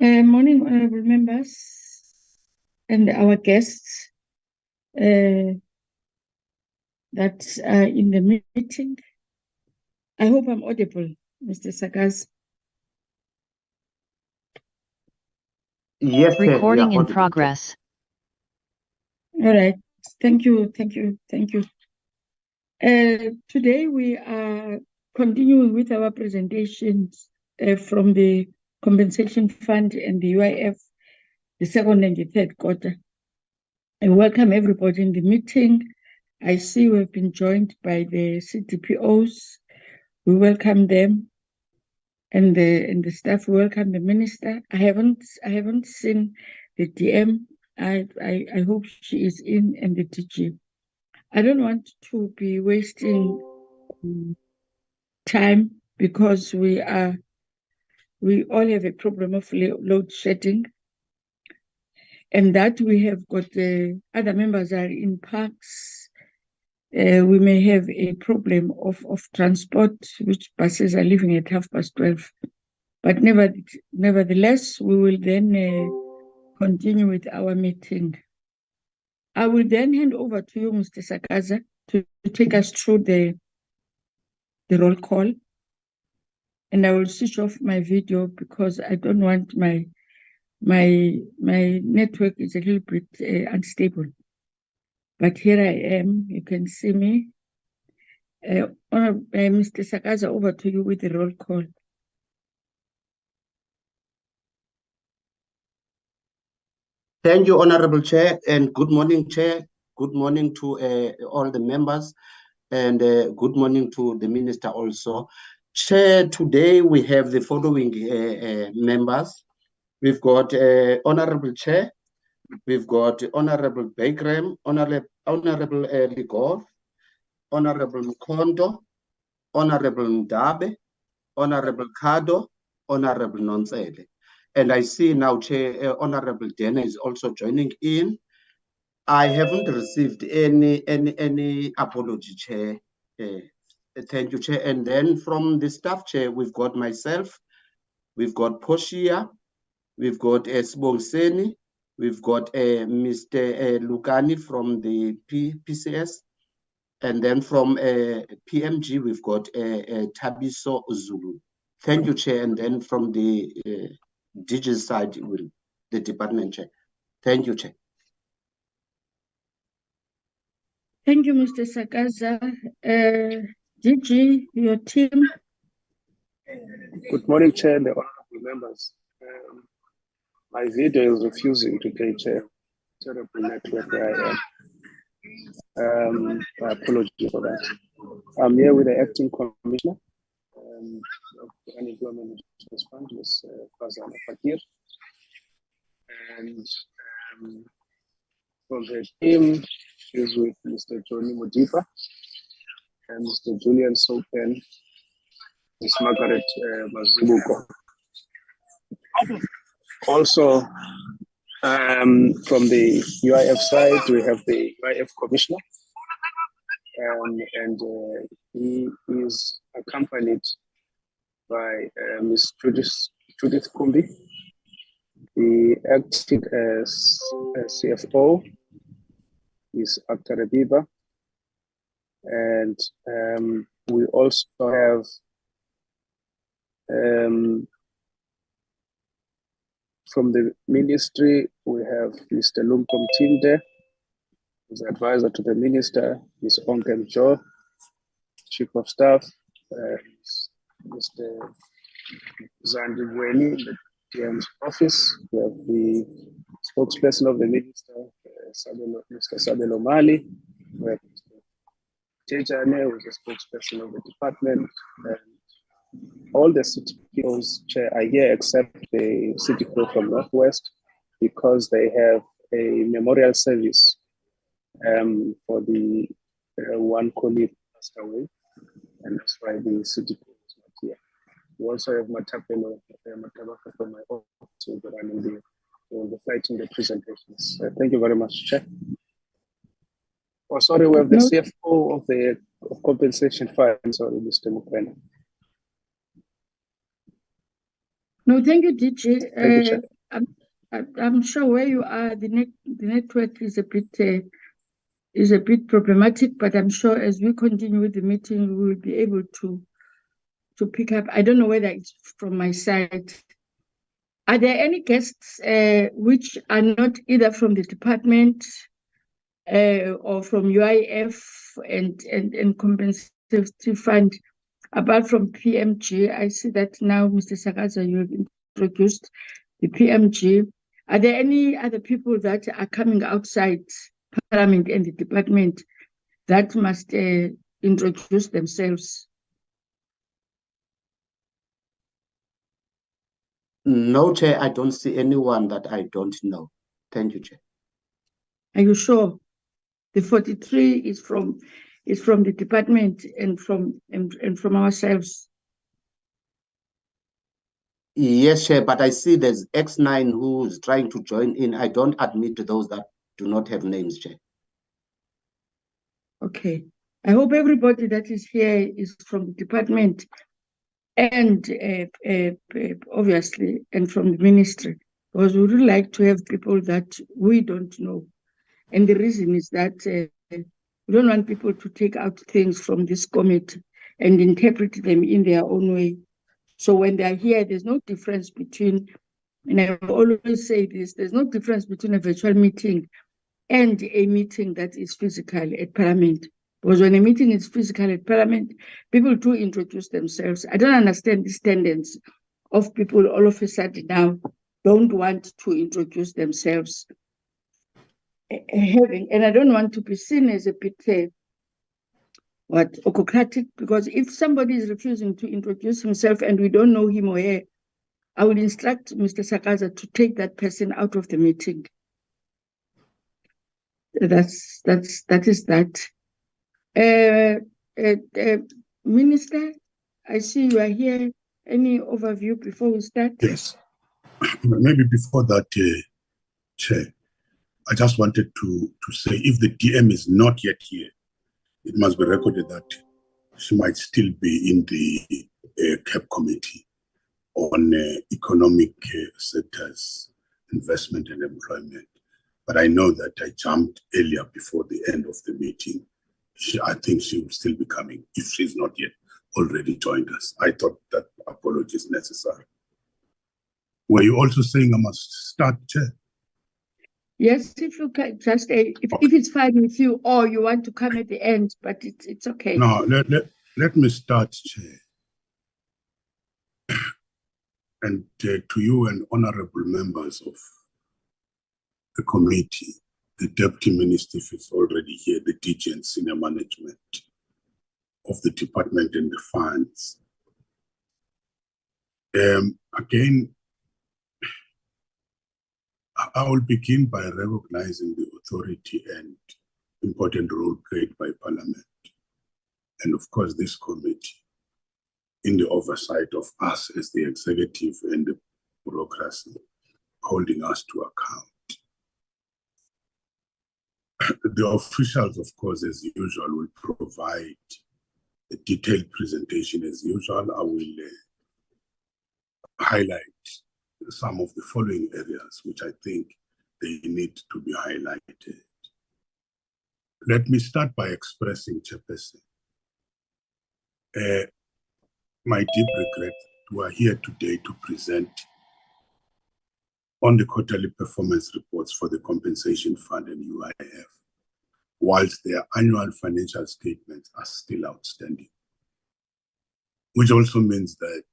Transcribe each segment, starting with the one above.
Morning, honorable members and our guests. that's in the meeting. I hope I'm audible, Mr. Sakaz. Yes, Chair, Recording you are in audible. progress. All right. Thank you. Today we are continuing with our presentations from the Compensation Fund and the UIF, the second and the third quarter. I welcome everybody in the meeting. I see we've been joined by the CDPOs. We welcome them, and the staff welcome the minister. I haven't seen the DM. I hope she is in, and the DG. I don't want to be wasting time because we all have a problem of load shedding, and that we have got other members are in parks. We may have a problem of transport, which buses are leaving at 12:30. But nevertheless, we will then continue with our meeting. I will then hand over to you, Mr. Sakaza, to take us through the roll call. And I will switch off my video because I don't want my network is a little bit unstable. But here I am. You can see me. Mr. Sakaza, over to you with the roll call. Thank you, Honorable Chair, and good morning, Chair. Good morning to all the members, and good morning to the Minister also. Chair, today we have the following members. We've got Honorable Chair, we've got Honorable Bagram, Honorable Ligor, Honorable Mkondo, Honorable Ndabe, Honorable Kado, Honorable Nonsele. And I see now, Chair, Honorable Dana is also joining in. I haven't received any apology, Chair. Thank you, Chair. And then from the staff, Chair, we've got myself, we've got Poshia, we've got Sbongseni, we've got Mr. Lukani from the PCS, and then from PMG, we've got Tabiso Zulu. Thank you, Chair. And then from the DG side, the department, Chair. Thank you, Chair. Thank you, Mr. Sakaza. DG, your team. Good morning, Chair and the honorable members. My video is refusing today, Chair. Terrible network where I am. I apologize for that. I'm here with the acting commissioner of the Unemployment Insurance Fund, Ms. Fazana Fakir. And from the team is with Mr. Johnny Modipa and Mr. Julian Sopen, Ms. Margaret Mazibuko. Also, from the UIF side, we have the UIF commissioner, and he is accompanied by Ms. Judith Kumbi, the acting as CFO is Dr. Abiba, and we also have from the ministry, we have Mr. Lumkom Timde, who's advisor to the minister, Ms. Onkem Jo, Chief of Staff, Mr. Zandi Weni, the DM's office. We have the spokesperson of the minister, Mr. Sabelo Mali. We have Mr. Tejane, who's the spokesperson of the department. And all the CTPOs, Chair, are here except the CTPO from Northwest because they have a memorial service for the one colleague passed away, and that's why the CTPO is not here. We also have Matapelo from my office who will be fighting the presentations. Thank you very much, Chair. Oh, sorry, we have the CFO of the Compensation Fund. Sorry, Mr. Mukwena. No, thank you, DG. Thank you, Chair. I'm sure where you are, the network is a bit is a bit problematic, but I'm sure as we continue with the meeting, we will be able to pick up. I don't know whether it's from my side. Are there any guests which are not either from the department or from UIF and compensatory fund, apart from PMG? I see that now, Mr. Sakaza, you have introduced the PMG. Are there any other people that are coming outside Parliament and the department that must introduce themselves? No, Chair, I don't see anyone that I don't know. Thank you, Chair. Are you sure? The 43 is from the department and from ourselves. Yes, Chair, but I see there's X9 who's trying to join in. I don't admit those that do not have names, Chair. Okay. I hope everybody that is here is from the department and obviously and from the ministry, because we would like to have people that we don't know. And the reason is that we don't want people to take out things from this committee and interpret them in their own way. So when they're here, there's no difference between, and I always say this, there's no difference between a virtual meeting and a meeting that is physical at Parliament. Because when a meeting is physical at Parliament, people do introduce themselves. I don't understand this tendency of people all of a sudden now don't want to introduce themselves. And I don't want to be seen as a bit autocratic, because if somebody is refusing to introduce himself and we don't know him or her, I will instruct Mr. Sakaza to take that person out of the meeting. That is that. Minister, I see you are here. Any overview before we start? Yes. Maybe before that, Chair, I just wanted to say if the DM is not yet here, it must be recorded that she might still be in the CAP committee on economic sectors, investment and employment. But I know that I jumped earlier before the end of the meeting. I think she will still be coming if she's not yet already joined us. I thought that apology is necessary. Were you also saying I must start, Chair? Yes, if you can just if it's fine with you, or you want to come at the end, but it's okay. No, let me start, Chair. And to you and honorable members of the committee, the Deputy Minister is already here, the DG and senior management of the department and the funds. Again, I will begin by recognizing the authority and important role played by Parliament, and of course this committee, in the oversight of us as the executive and the bureaucracy, holding us to account. The officials, of course, as usual, will provide a detailed presentation as usual. I will highlight some of the following areas which I think they need to be highlighted. Let me start by expressing, Chairperson, my deep regret we are here today to present on the quarterly performance reports for the Compensation Fund and UIF, whilst their annual financial statements are still outstanding, which also means that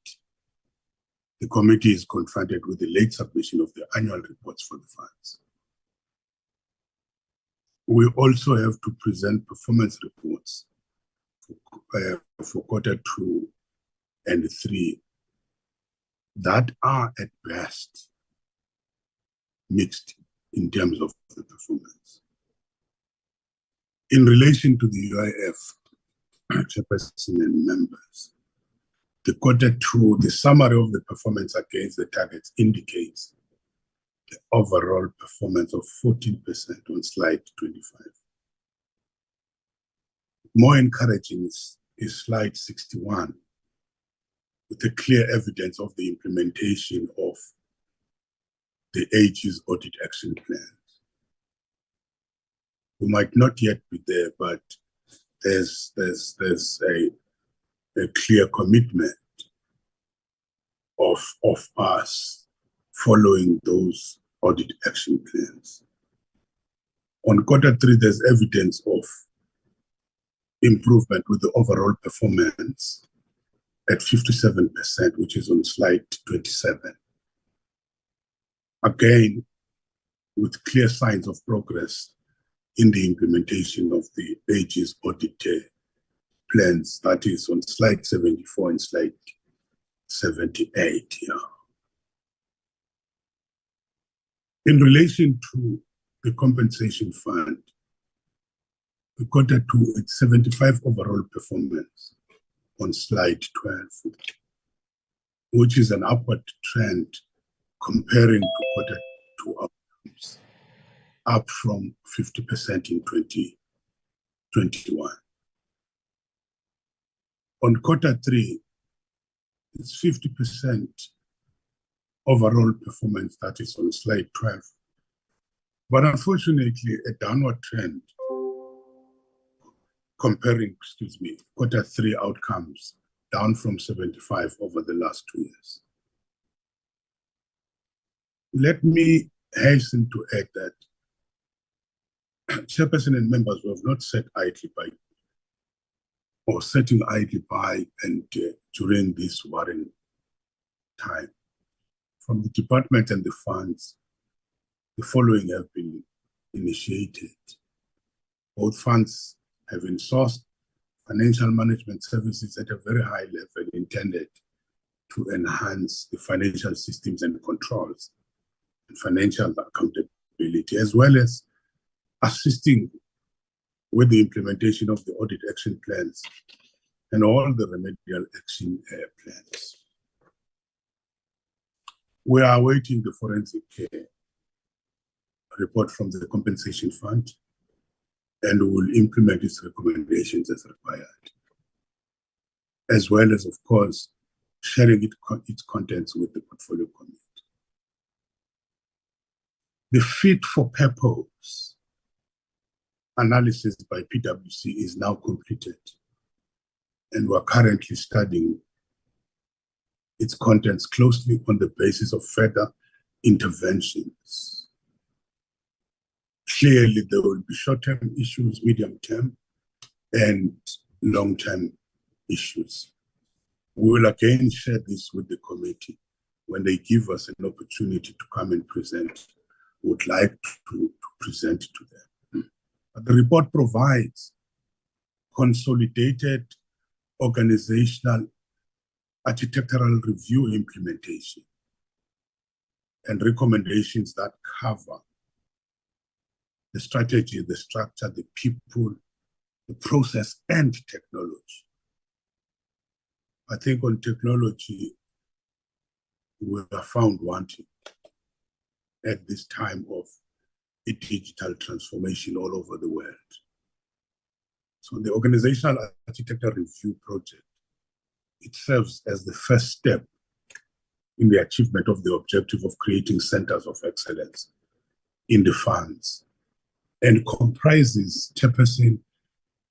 the committee is confronted with the late submission of the annual reports for the funds. We also have to present performance reports for quarter 2 and 3 that are at best mixed in terms of the performance. In relation to the UIF, Chairperson and members, the quarter 2, the summary of the performance against the targets indicates the overall performance of 14% on slide 25. More encouraging is slide 61, with the clear evidence of the implementation of the AG's audit action plans. We might not yet be there, but there's a clear commitment of us following those audit action plans. On Q3, there's evidence of improvement with the overall performance at 57%, which is on slide 27. Again, with clear signs of progress in the implementation of the AG's audit plans, that is on slide 74 and slide 78 here. In relation to the compensation fund, we got to its 75 overall performance on slide 12, which is an upward trend comparing to Q2 outcomes, up from 50% in 2021. On Q3, it's 50% overall performance, that is on slide 12. But unfortunately, a downward trend comparing, Q3 outcomes down from 75 over the last 2 years. Let me hasten to add that chairperson and members who have not sat idly by or sitting idly by and during this worrying time. From the department and the funds, the following have been initiated. Both funds have sourced financial management services at a very high level intended to enhance the financial systems and controls and financial accountability, as well as assisting with the implementation of the audit action plans and all the remedial action plans. We are awaiting the forensic report from the compensation fund, and we will implement its recommendations as required, as well as, of course, sharing its contents with the portfolio committee. The fit for purpose analysis by PwC is now completed, and we're currently studying its contents closely on the basis of further interventions. Clearly, there will be short-term issues, medium-term, and long-term issues. We will again share this with the committee when they give us an opportunity to come and present. We would like to present to them. But the report provides consolidated organizational architectural review implementation and recommendations that cover the strategy, the structure, the people, the process, and technology. I think on technology, we are found wanting at this time of a digital transformation all over the world. So the Organizational Architecture Review Project, it serves as the first step in the achievement of the objective of creating centers of excellence in the funds, and comprises, chairperson,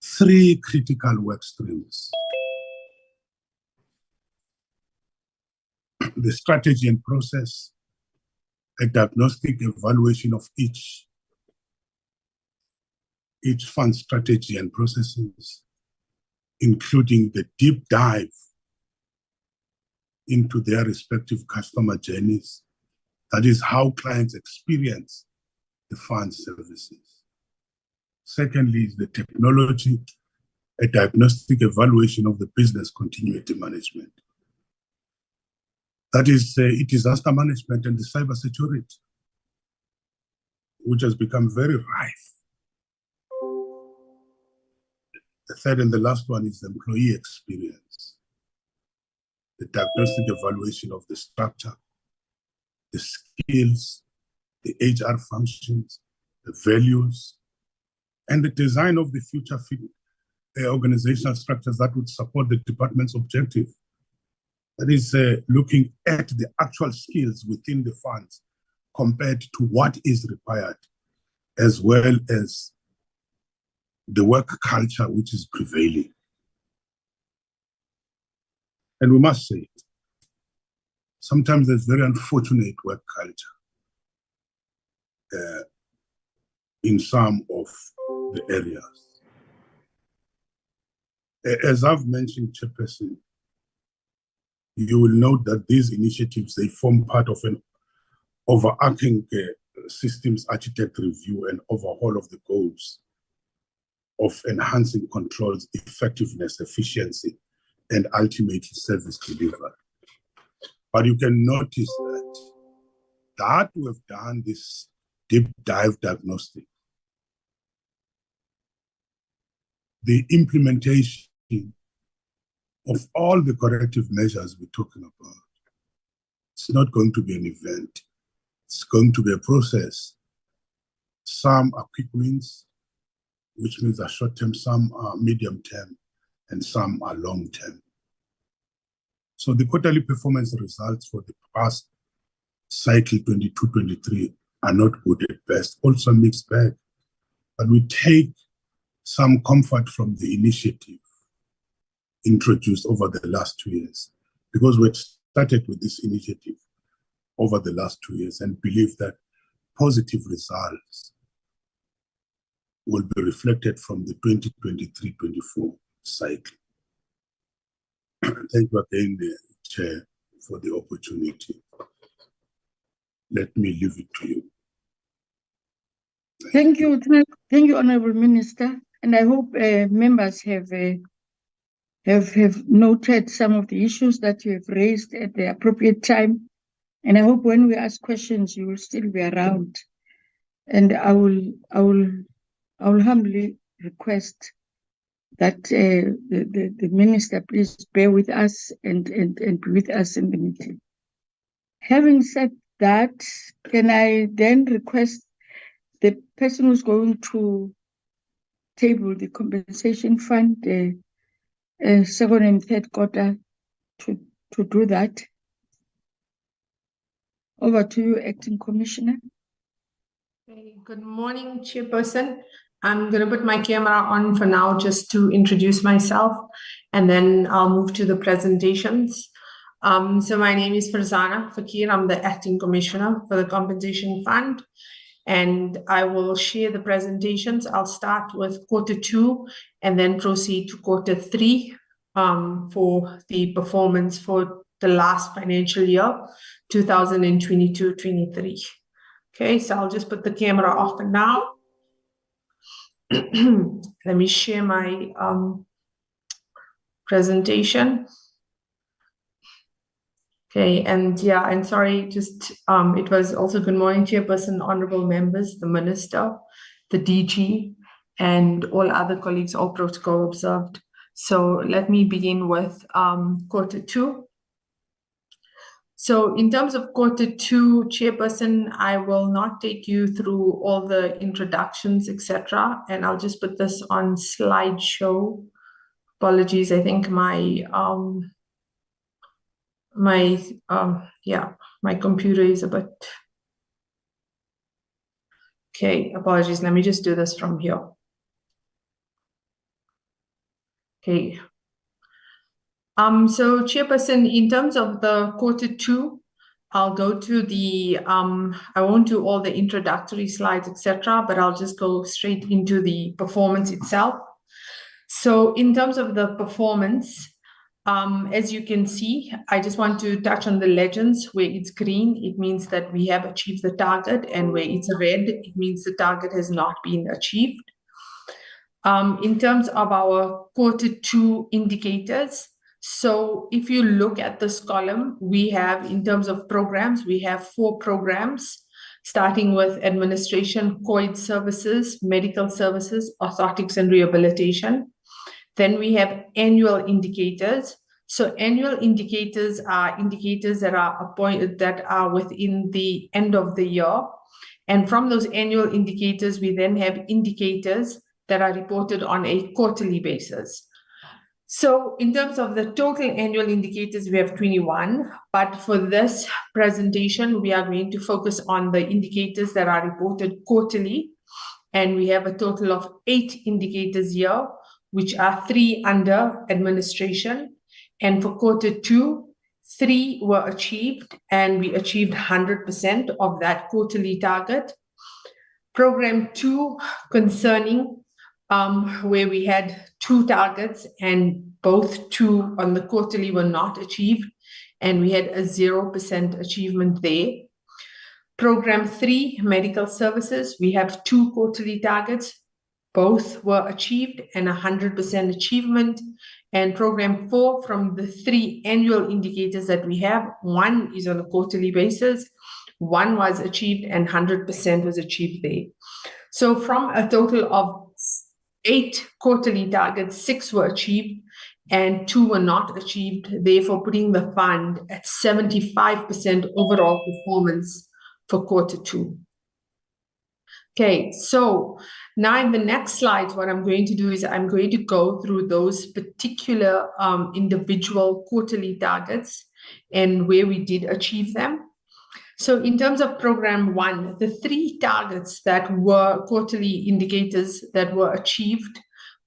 3 critical work streams. The strategy and process, a diagnostic evaluation of each fund strategy and processes, including the deep dive into their respective customer journeys. That is how clients experience the fund services. Secondly, is the technology, a diagnostic evaluation of the business continuity management. That is disaster management and the cybersecurity, which has become very rife. The third and the last one is the employee experience, the diagnostic evaluation of the structure, the skills, the HR functions, the values, and the design of the future organizational structures that would support the department's objective. That is looking at the actual skills within the funds compared to what is required, as well as the work culture which is prevailing. And we must say it. Sometimes there's very unfortunate work culture in some of the areas. As I've mentioned, Chairperson, you will note that these initiatives, they form part of an overarching systems architect review and overhaul of the goals of enhancing controls, effectiveness, efficiency, and ultimately service delivery. But you can notice that we've done this deep dive diagnostic. The implementation of all the corrective measures we're talking about, it's not going to be an event. It's going to be a process. Some are quick wins, which means are short-term, some are medium-term, and some are long-term. So the quarterly performance results for the past cycle 22-23 are not good at best, also mixed bag. But we take some comfort from the initiative introduced over the last 2 years, because we started with this initiative over the last 2 years and believe that positive results will be reflected from the 2023-24 cycle. Thank you again, Chair, for the opportunity. Let me leave it to you. Thank you, Honourable Minister, and I hope members have noted some of the issues that you have raised at the appropriate time. And I hope when we ask questions, you will still be around. And I will humbly request that the minister please bear with us and be with us in the meeting. Having said that, can I then request the person who's going to table the compensation fund, second and third quarter, to do that? Over to you, Acting Commissioner. Okay, good morning, Chairperson. I'm going to put my camera on for now just to introduce myself, and then I'll move to the presentations. So my name is Farzana Fakir. I'm the Acting Commissioner for the Compensation Fund, and I will share the presentations. I'll start with quarter 2 and then proceed to quarter 3 for the performance for the last financial year, 2022-23. Okay, so I'll just put the camera off for now. Let me share my presentation. Okay, and yeah, and sorry, just it was also good morning, Chairperson, honorable members, the Minister, the DG, and all other colleagues, all protocol observed. So let me begin with quarter 2. So in terms of quarter 2, Chairperson, I will not take you through all the introductions, etc. And I'll just put this on slideshow. Apologies, I think my computer is a bit. Okay, apologies. Let me just do this from here. Okay. So Chairperson, in terms of the quarter 2, I'll go to the, I won't do all the introductory slides, etc., but I'll just go straight into the performance itself. So in terms of the performance, as you can see, I just want to touch on the legends. Where it's green, it means that we have achieved the target, and where it's red, it means the target has not been achieved. In terms of our quarter 2 indicators, so if you look at this column, we have, in terms of programs, we have 4 programs, starting with administration, COID services, medical services, orthotics and rehabilitation. Then we have annual indicators. So annual indicators are indicators that are appointed, that are within the end of the year. And from those annual indicators, we then have indicators that are reported on a quarterly basis. So in terms of the total annual indicators, we have 21, but for this presentation, we are going to focus on the indicators that are reported quarterly. and we have a total of 8 indicators here, which are 3 under administration. And for quarter 2, 3 were achieved, and we achieved 100% of that quarterly target. Program 2 concerning where we had 2 targets, and both 2 on the quarterly were not achieved, and we had a 0% achievement there. Program 3, medical services, we have 2 quarterly targets. Both were achieved and 100% achievement. And program 4, from the 3 annual indicators that we have, 1 is on a quarterly basis, 1 was achieved, and 100% was achieved there. So from a total of 8 quarterly targets, 6 were achieved and 2 were not achieved, therefore putting the fund at 75% overall performance for quarter 2. Okay, so now in the next slide, what I'm going to do is I'm going to go through those particular individual quarterly targets and where we did achieve them. So in terms of program 1, the 3 targets that were quarterly indicators that were achieved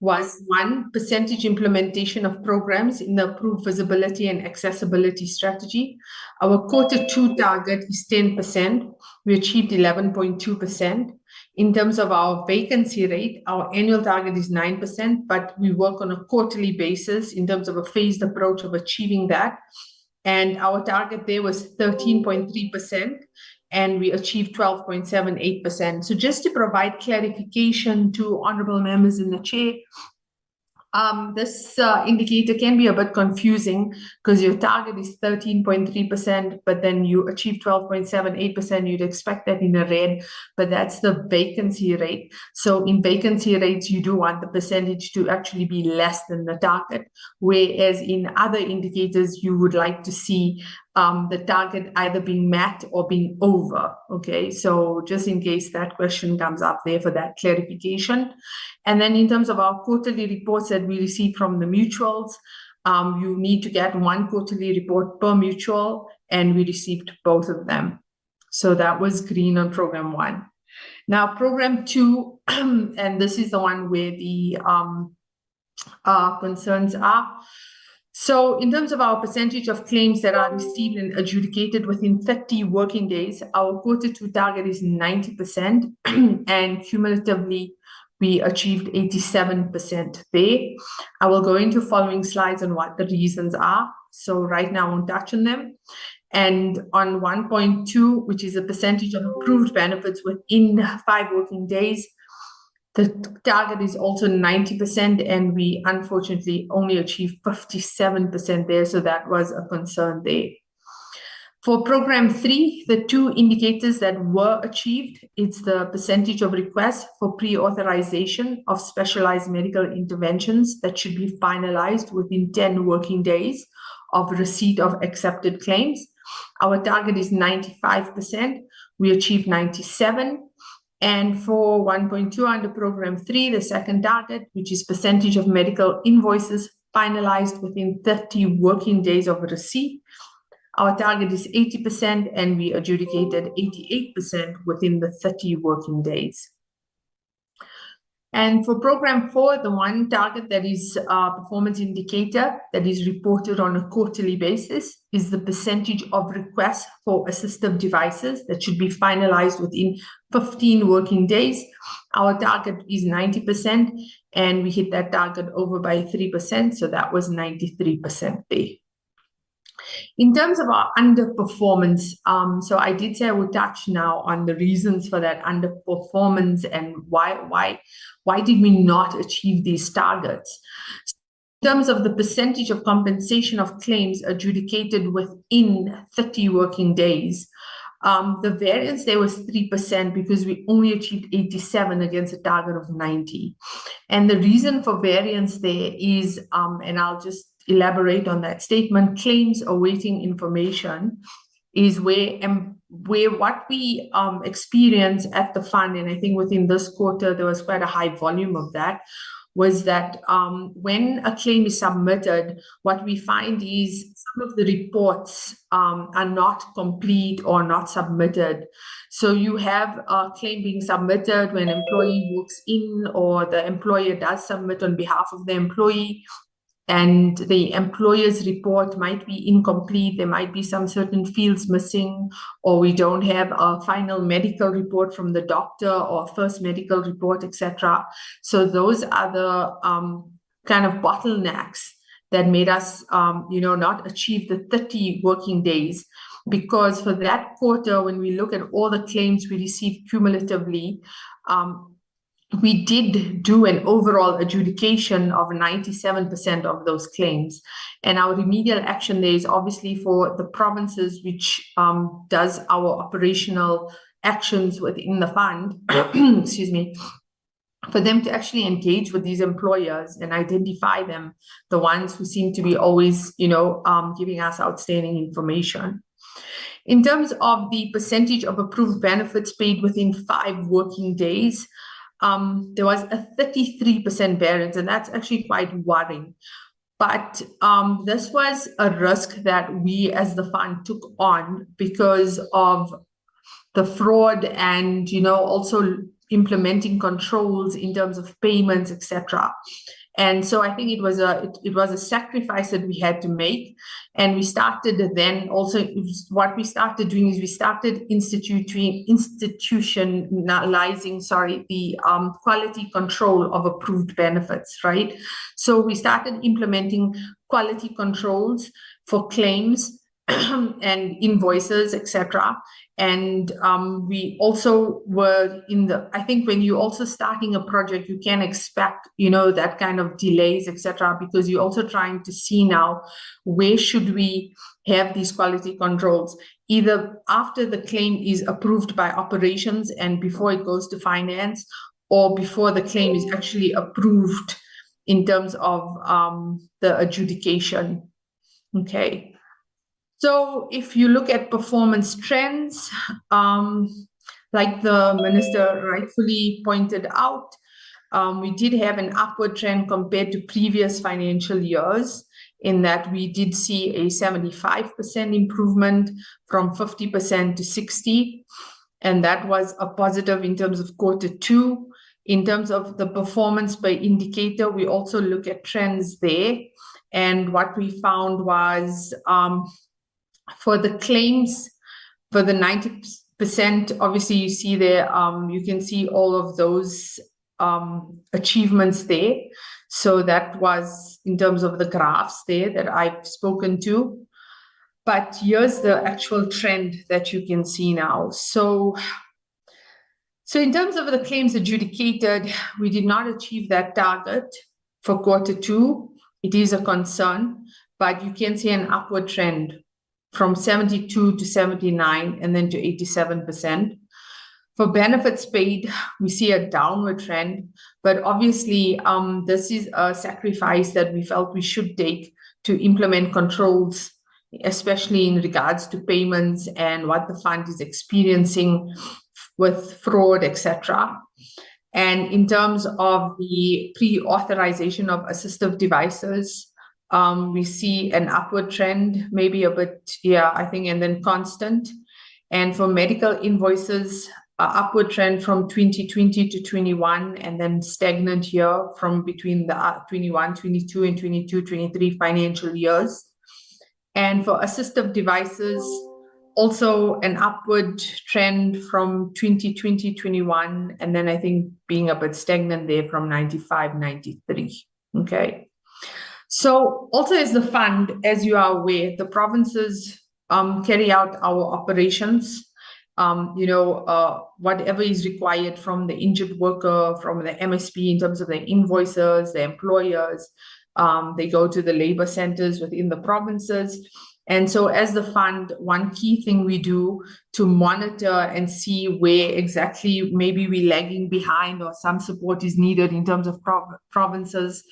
was 1, percentage implementation of programs in the approved visibility and accessibility strategy. Our quarter 2 target is 10%. We achieved 11.2%. In terms of our vacancy rate, our annual target is 9%, but we work on a quarterly basis in terms of a phased approach of achieving that. And our target there was 13.3%, and we achieved 12.78%. So just to provide clarification to honorable members in the chair, this indicator can be a bit confusing because your target is 13.3%, but then you achieve 12.78%. You'd expect that in a red, but that's the vacancy rate. So in vacancy rates, you do want the percentage to actually be less than the target, whereas in other indicators, you would like to see the target either being met or being over. Okay, so just in case that question comes up there for that clarification. And then in terms of our quarterly reports that we receive from the mutuals, you need to get 1 quarterly report per mutual, and we received both of them. So that was green on program 1. Now program 2, and this is the one where the concerns are. So in terms of our percentage of claims that are received and adjudicated within 30 working days, our quarter 2 target is 90%, and cumulatively we achieved 87% there. I will go into following slides on what the reasons are. So right now I won't touch on them. And on 1.2, which is a percentage of approved benefits within 5 working days, the target is also 90%, and we unfortunately only achieved 57% there. So that was a concern there. For program 3, the 2 indicators that were achieved, it's the percentage of requests for pre-authorization of specialized medical interventions that should be finalized within 10 working days of receipt of accepted claims. Our target is 95%. We achieved 97%. And for 1.2 under program 3, the second target, which is percentage of medical invoices finalized within 30 working days of receipt, our target is 80%, and we adjudicated 88% within the 30 working days. And for program 4, the 1 target that is a performance indicator that is reported on a quarterly basis is the percentage of requests for assistive devices that should be finalized within 15 working days. Our target is 90%, and we hit that target over by 3%, so that was 93% there. In terms of our underperformance, so I did say I would touch now on the reasons for that underperformance and why did we not achieve these targets. In terms of the percentage of compensation of claims adjudicated within 30 working days, the variance there was 3% because we only achieved 87 against a target of 90. And the reason for variance there is, and I'll just elaborate on that statement, claims awaiting information is where what we experience at the fund, and I think within this quarter there was quite a high volume of that, was that when a claim is submitted, what we find is some of the reports are not complete or not submitted. So you have a claim being submitted when an employee walks in, or the employer does submit on behalf of the employee, and the employer's report might be incomplete. There might be some certain fields missing, or we don't have a final medical report from the doctor or first medical report, etc. So those are the kind of bottlenecks that made us, not achieve the 30 working days. Because for that quarter, when we look at all the claims we received cumulatively, we did do an overall adjudication of 97% of those claims. And our remedial action there is obviously for the provinces, which does our operational actions within the fund, excuse me, for them to actually engage with these employers and identify them, the ones who seem to be always, giving us outstanding information. In terms of the percentage of approved benefits paid within 5 working days, there was a 33% variance, and that's actually quite worrying. But this was a risk that we as the fund took on because of the fraud and, also implementing controls in terms of payments, etc. And so I think it was a sacrifice that we had to make. And we started then also, what we started doing is we started institutionalizing, the quality control of approved benefits, right? So we started implementing quality controls for claims and invoices, etc. And we also were I think when you're also starting a project, you can expect, that kind of delays, etc., because you're also trying to see now where should we have these quality controls, either after the claim is approved by operations and before it goes to finance, or before the claim is actually approved in terms of the adjudication. Okay. So if you look at performance trends, like the minister rightfully pointed out, we did have an upward trend compared to previous financial years, in that we did see a 75% improvement from 50% to 60%. And that was a positive in terms of Q2. In terms of the performance by indicator, we also look at trends there. And what we found was, for the claims, for the 90%, obviously you see there, you can see all of those achievements there. So that was in terms of the graphs there that I've spoken to. But here's the actual trend that you can see now. So in terms of the claims adjudicated, we did not achieve that target for Q2. It is a concern, but you can see an upward trend from 72 to 79 and then to 87%. For benefits paid, we see a downward trend, but obviously this is a sacrifice that we felt we should take to implement controls, especially in regards to payments and what the fund is experiencing with fraud, etc. And in terms of the pre-authorization of assistive devices, we see an upward trend, maybe a bit, I think, and then constant. And for medical invoices, upward trend from 2020 to 21, and then stagnant here from between the 21, 22, and 22, 23 financial years. And for assistive devices, also an upward trend from 2020, 21, and then I think being a bit stagnant there from 95, 93. Okay. So also as the fund, as you are aware, the provinces carry out our operations, whatever is required from the injured worker, from the MSP in terms of the invoices, the employers, they go to the labor centers within the provinces. And so as the fund, one key thing we do to monitor and see where exactly maybe we're lagging behind or some support is needed in terms of provinces,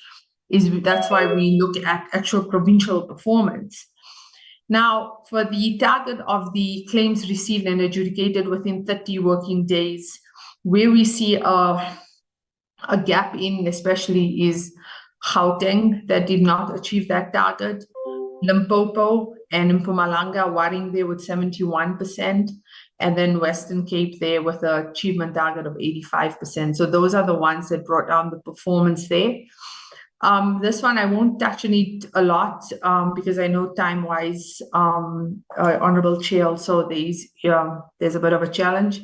that's why we look at actual provincial performance. Now, for the target of the claims received and adjudicated within 30 working days, where we see a a gap in especially is Gauteng that did not achieve that target. Limpopo and Mpumalanga worrying there with 71%, and then Western Cape there with an achievement target of 85%. So those are the ones that brought down the performance there. This one I won't touch on it a lot because I know time-wise, Honorable Chair, also there's a bit of a challenge.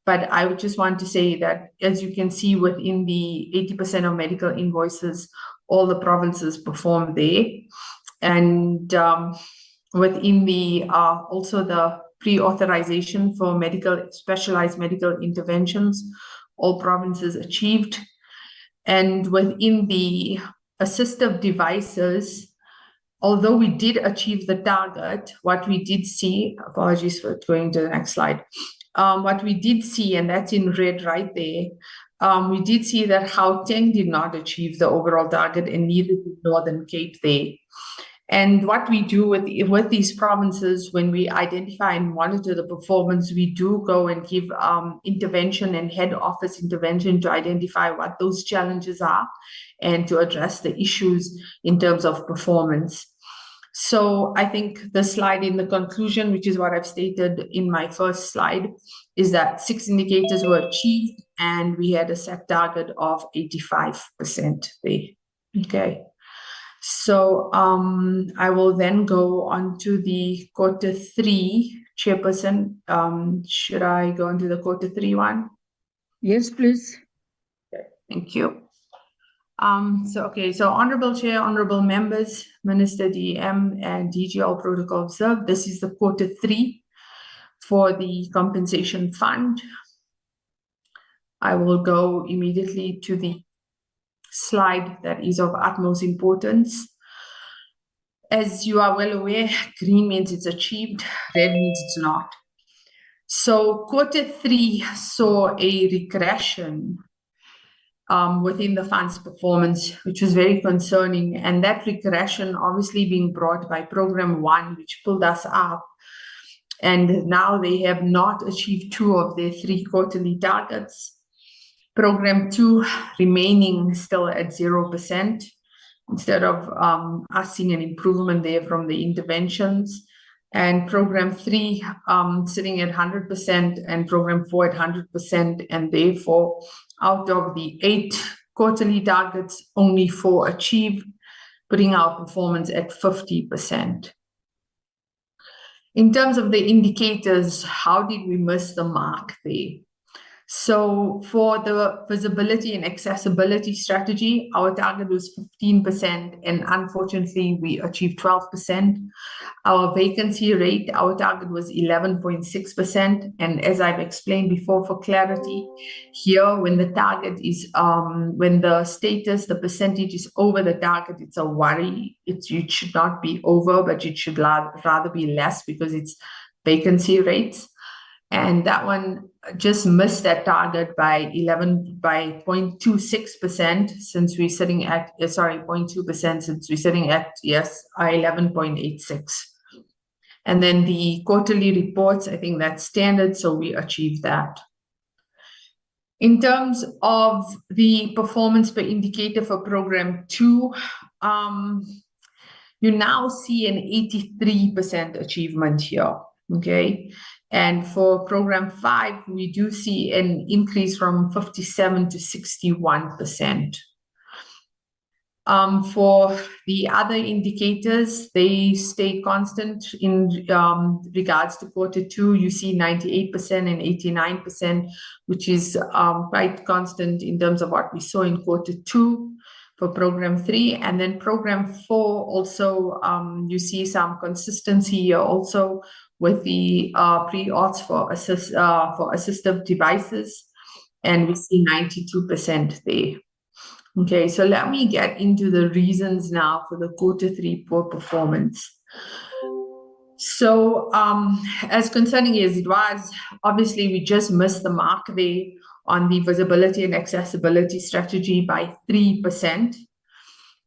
But I would just want to say that, as you can see within the 80% of medical invoices, all the provinces performed there. And within the also the pre-authorization for specialized medical interventions, all provinces achieved. And within the assistive devices, although we did achieve the target, what we did see, apologies for going to the next slide, what we did see, and that's in red right there, we did see that Gauteng did not achieve the overall target, and neither did Northern Cape there. And what we do with these provinces, when we identify and monitor the performance, we do go and give intervention and head office intervention to identify what those challenges are and to address the issues in terms of performance. So I think the slide in the conclusion, which is what I've stated in my first slide, is that 6 indicators were achieved and we had a set target of 85% there. Okay. So I will then go on to the Q3 chairperson. Should I go into the Q3 one? Yes, please. Okay, thank you. So Honorable Chair, Honorable Members, Minister DM and DG all protocol observed. This is the Q3 for the compensation fund. I will go immediately to the slide that is of utmost importance. As you are well aware, green means it's achieved, red means it's not. So Q3 saw a regression within the fund's performance, which was very concerning. And that regression obviously being brought by Program 1, which pulled us up. And now they have not achieved 2 of their 3 quarterly targets. Program 2 remaining still at 0%, instead of us seeing an improvement there from the interventions. And Program 3 sitting at 100% and Program 4 at 100%. And therefore, out of the 8 quarterly targets, only 4 achieved, putting our performance at 50%. In terms of the indicators, how did we miss the mark there? So for the visibility and accessibility strategy, our target was 15%, and unfortunately, we achieved 12%. Our vacancy rate, our target was 11.6%. And as I've explained before, for clarity, here, when the target is, when the status, the percentage is over the target, it's a worry. It should not be over, but it should rather be less because it's vacancy rates. And that one just missed that target by 0.26% since we're sitting at, 0.2% since we're sitting at, 11.86. And then the quarterly reports, I think that's standard, so we achieved that. In terms of the performance per indicator for Program 2, you now see an 83% achievement here, okay? And for Program 5, we do see an increase from 57 to 61%. For the other indicators, they stay constant in regards to Q2. You see 98% and 89%, which is quite constant in terms of what we saw in Q2 for Program 3. And then Program 4 also, you see some consistency here also with the pre-auths for assistive devices, and we see 92% there. Okay, so let me get into the reasons now for the Q3 poor performance. So as concerning as it was, obviously we just missed the mark there on the visibility and accessibility strategy by 3%.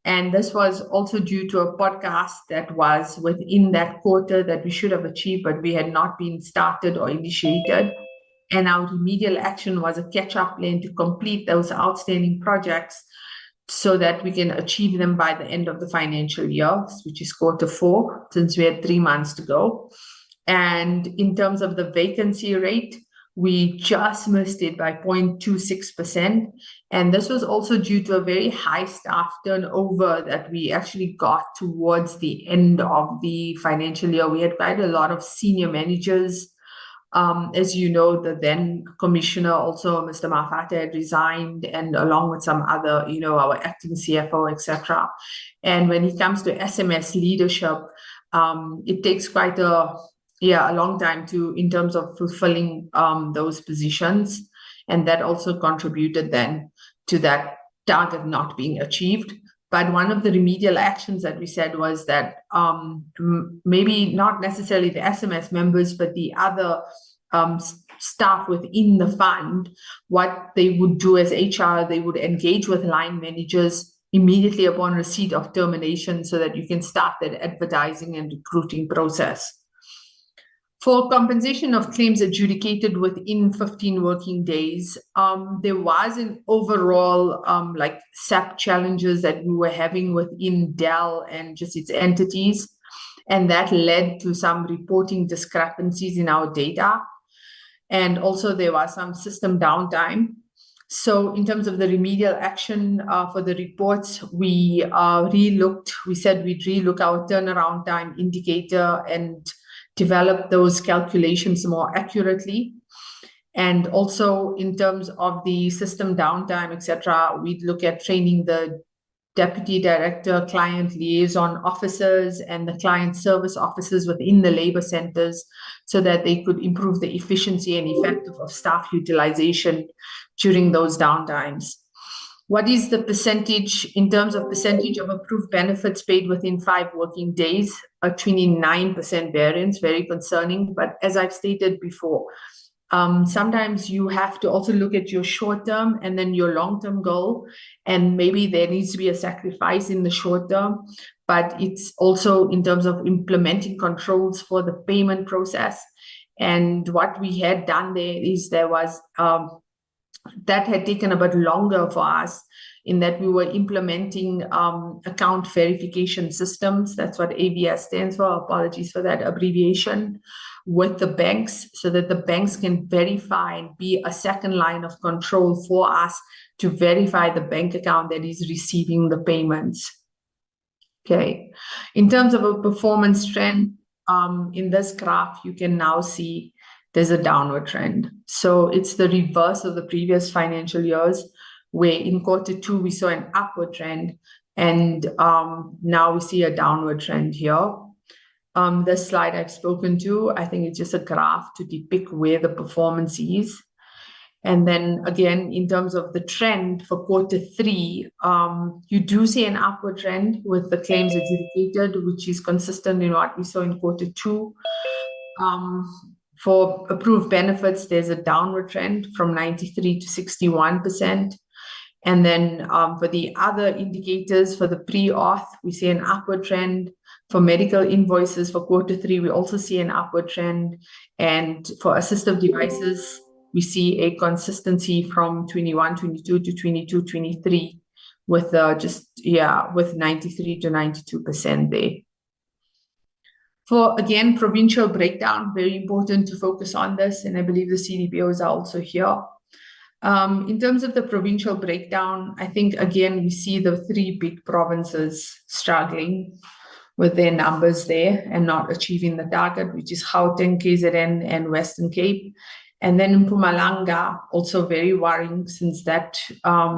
And this was also due to a podcast that was within that quarter that we should have achieved, but we had not been started or initiated. And our remedial action was a catch-up plan to complete those outstanding projects so that we can achieve them by the end of the financial year, which is Q4, since we had 3 months to go. And in terms of the vacancy rate, we just missed it by 0.26%. And this was also due to a very high staff turnover that we actually got towards the end of the financial year. We had quite a lot of senior managers. As you know, the then commissioner, also Mr. Mafate, had resigned, and along with some other, our acting CFO, etc. And when it comes to SMS leadership, it takes quite a long time in terms of fulfilling those positions. And that also contributed then to that target not being achieved. But one of the remedial actions that we said was that maybe not necessarily the SMS members, but the other staff within the fund, what they would do as HR, they would engage with line managers immediately upon receipt of termination so that you can start that advertising and recruiting process. For compensation of claims adjudicated within 15 working days, there was an overall SAP challenges that we were having within Dell and just its entities, and that led to some reporting discrepancies in our data. And also there was some system downtime. So in terms of the remedial action for the reports, we said we'd relook our turnaround time indicator and develop those calculations more accurately. And also in terms of the system downtime, etc., we'd look at training the deputy director, client liaison officers, and the client service officers within the labor centers so that they could improve the efficiency and effectiveness of staff utilization during those downtimes. What is the percentage, in terms of percentage of approved benefits paid within 5 working days? A 29% variance, very concerning. But as I've stated before, sometimes you have to also look at your short-term and then your long-term goal. And maybe there needs to be a sacrifice in the short term, but it's also in terms of implementing controls for the payment process. And what we had done there is there was that had taken a bit longer for us in that we were implementing account verification systems. That's what AVS stands for. Apologies for that abbreviation, with the banks so that the banks can verify and be a second line of control for us to verify the bank account that is receiving the payments. Okay. In terms of a performance trend, in this graph, you can now see there's a downward trend. So it's the reverse of the previous financial years, where in Q2 we saw an upward trend, and now we see a downward trend here. This slide I've spoken to, I think it's just a graph to depict where the performance is. And then again, in terms of the trend for Q3, you do see an upward trend with the claims adjudicated, which is consistent in what we saw in Q2. For approved benefits, there's a downward trend from 93 to 61%. And then for the other indicators, for the pre-auth, we see an upward trend. For medical invoices for Q3, we also see an upward trend. And for assistive devices, we see a consistency from 21-22 to 22-23 with with 93 to 92% there. For, again, provincial breakdown, very important to focus on this, and I believe the CDPOs are also here. In terms of the provincial breakdown, I think, again, we see the 3 big provinces struggling with their numbers there and not achieving the target, which is Gauteng, KZN, and Western Cape. And then in Mpumalanga, also very worrying since that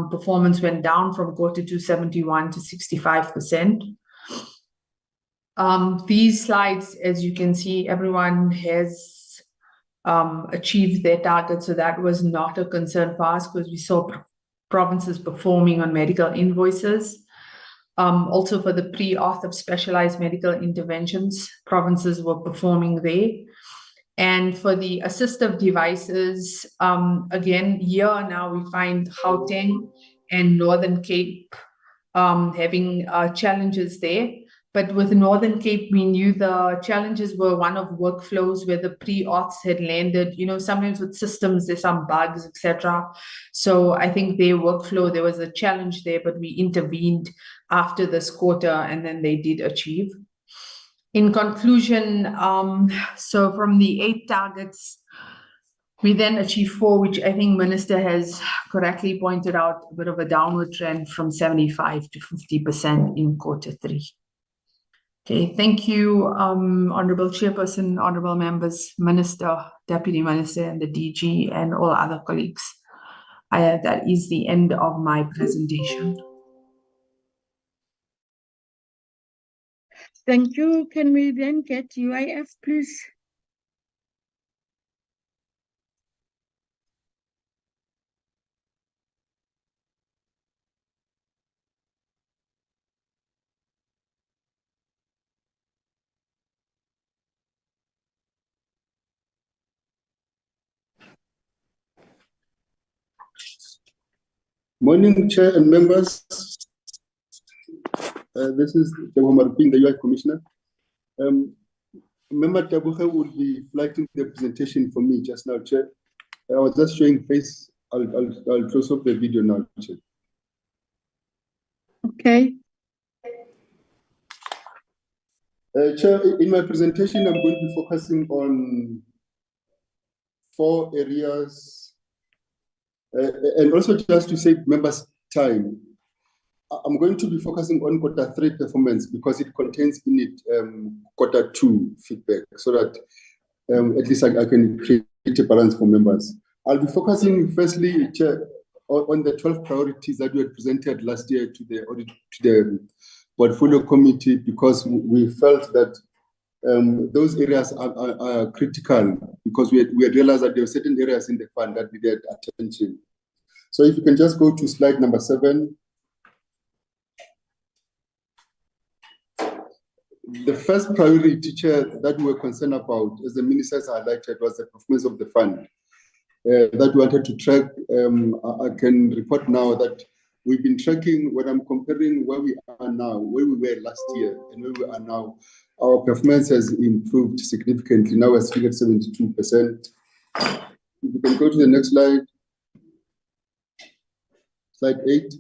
performance went down from Q2 71 to 65%. These slides, as you can see, everyone has achieved their target. So that was not a concern for us because we saw provinces performing on medical invoices. Also for the pre-auth of specialized medical interventions, provinces were performing there. And for the assistive devices, again, here now we find Gauteng and Northern Cape having challenges there. But with Northern Cape, we knew the challenges were one of workflows where the pre-auths had landed. Sometimes with systems, there's some bugs, etc. So I think their workflow, there was a challenge there, but we intervened after this quarter, and then they did achieve. In conclusion, so from the 8 targets, we then achieved 4, which I think Minister has correctly pointed out, a bit of a downward trend from 75 to 50% in Q3. Okay, thank you, Honorable Chairperson, Honorable Members, Minister, Deputy Minister, and the DG, and all other colleagues. That is the end of my presentation. Thank you. Can we then get UIF, please? Morning, Chair and members. This is Tebo Maruping, the UIF Commissioner. Member Tabucha will be flagging the presentation for me just now, Chair. I was just showing face. I'll close up the video now, Chair. Okay. Chair, in my presentation, I'm going to be focusing on 4 areas, and also just to save members' time, I'm going to be focusing on Q3 performance because it contains in it Q2 feedback, so that at least I can create a balance for members. I'll be focusing firstly, Chair, on the 12 priorities that we had presented last year to the audit, to the portfolio committee, because we felt that those areas are critical, because we had realized that there were certain areas in the fund that needed attention. So if you can just go to slide number 7. The first priority, Chair, that we were concerned about, as the ministers highlighted, was the performance of the fund that we wanted to track. I can report now that we've been tracking, when I'm comparing where we are now, where we were last year, and where we are now, our performance has improved significantly. Now it's figured 72%. If you can go to the next slide. Slide 8.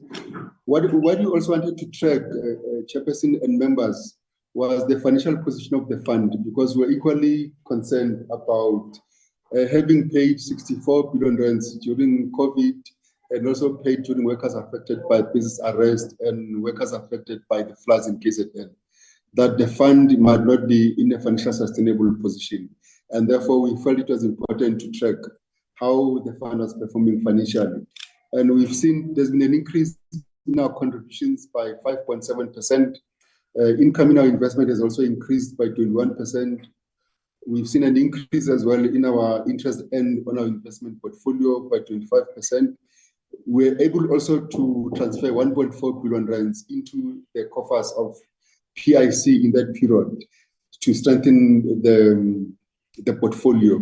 What we also wanted to track, Chairperson and members, was the financial position of the fund, because we're equally concerned about having paid 64 billion rands during COVID, and also paid during workers affected by business arrest and workers affected by the floods in KZN, that the fund might not be in a financial sustainable position. And therefore, we felt it was important to track how the fund was performing financially. And we've seen there's been an increase in our contributions by 5.7%. Income in our investment has also increased by 21%. We've seen an increase as well in our interest earned on our investment portfolio by 25%. We're able also to transfer 1.4 billion rands into the coffers of PIC in that period to strengthen the portfolio.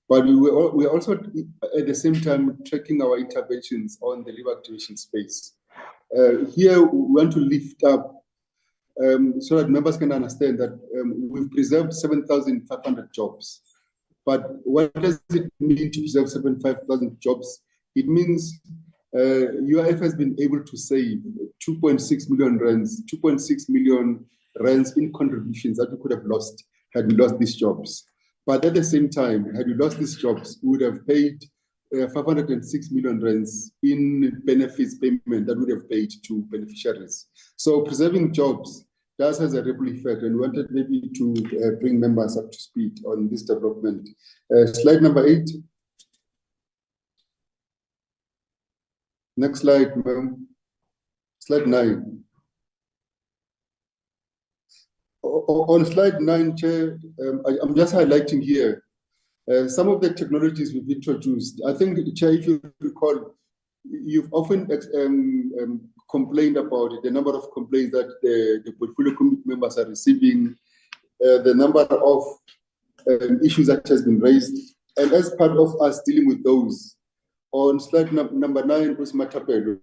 But we're also at the same time tracking our interventions on the labor activation space. Here we want to lift up so that members can understand that we've preserved 7,500 jobs. But what does it mean to preserve 7,500 jobs? It means UIF has been able to save 2.6 million rands, 2.6 million rands in contributions that we could have lost had we lost these jobs. But at the same time, had we lost these jobs, we would have paid 506 million rands in benefits payment that would have paid to beneficiaries. So preserving jobs does has a ripple effect, and we wanted maybe to bring members up to speed on this development. Slide number 8. Next slide, ma'am. Slide 9. On slide 9, Chair, I'm just highlighting here some of the technologies we've introduced. I think, Chair, if you recall, you've often complained about it, the number of complaints that the portfolio committee members are receiving, the number of issues that has been raised. And as part of us dealing with those, on slide number 9 was Matapelo.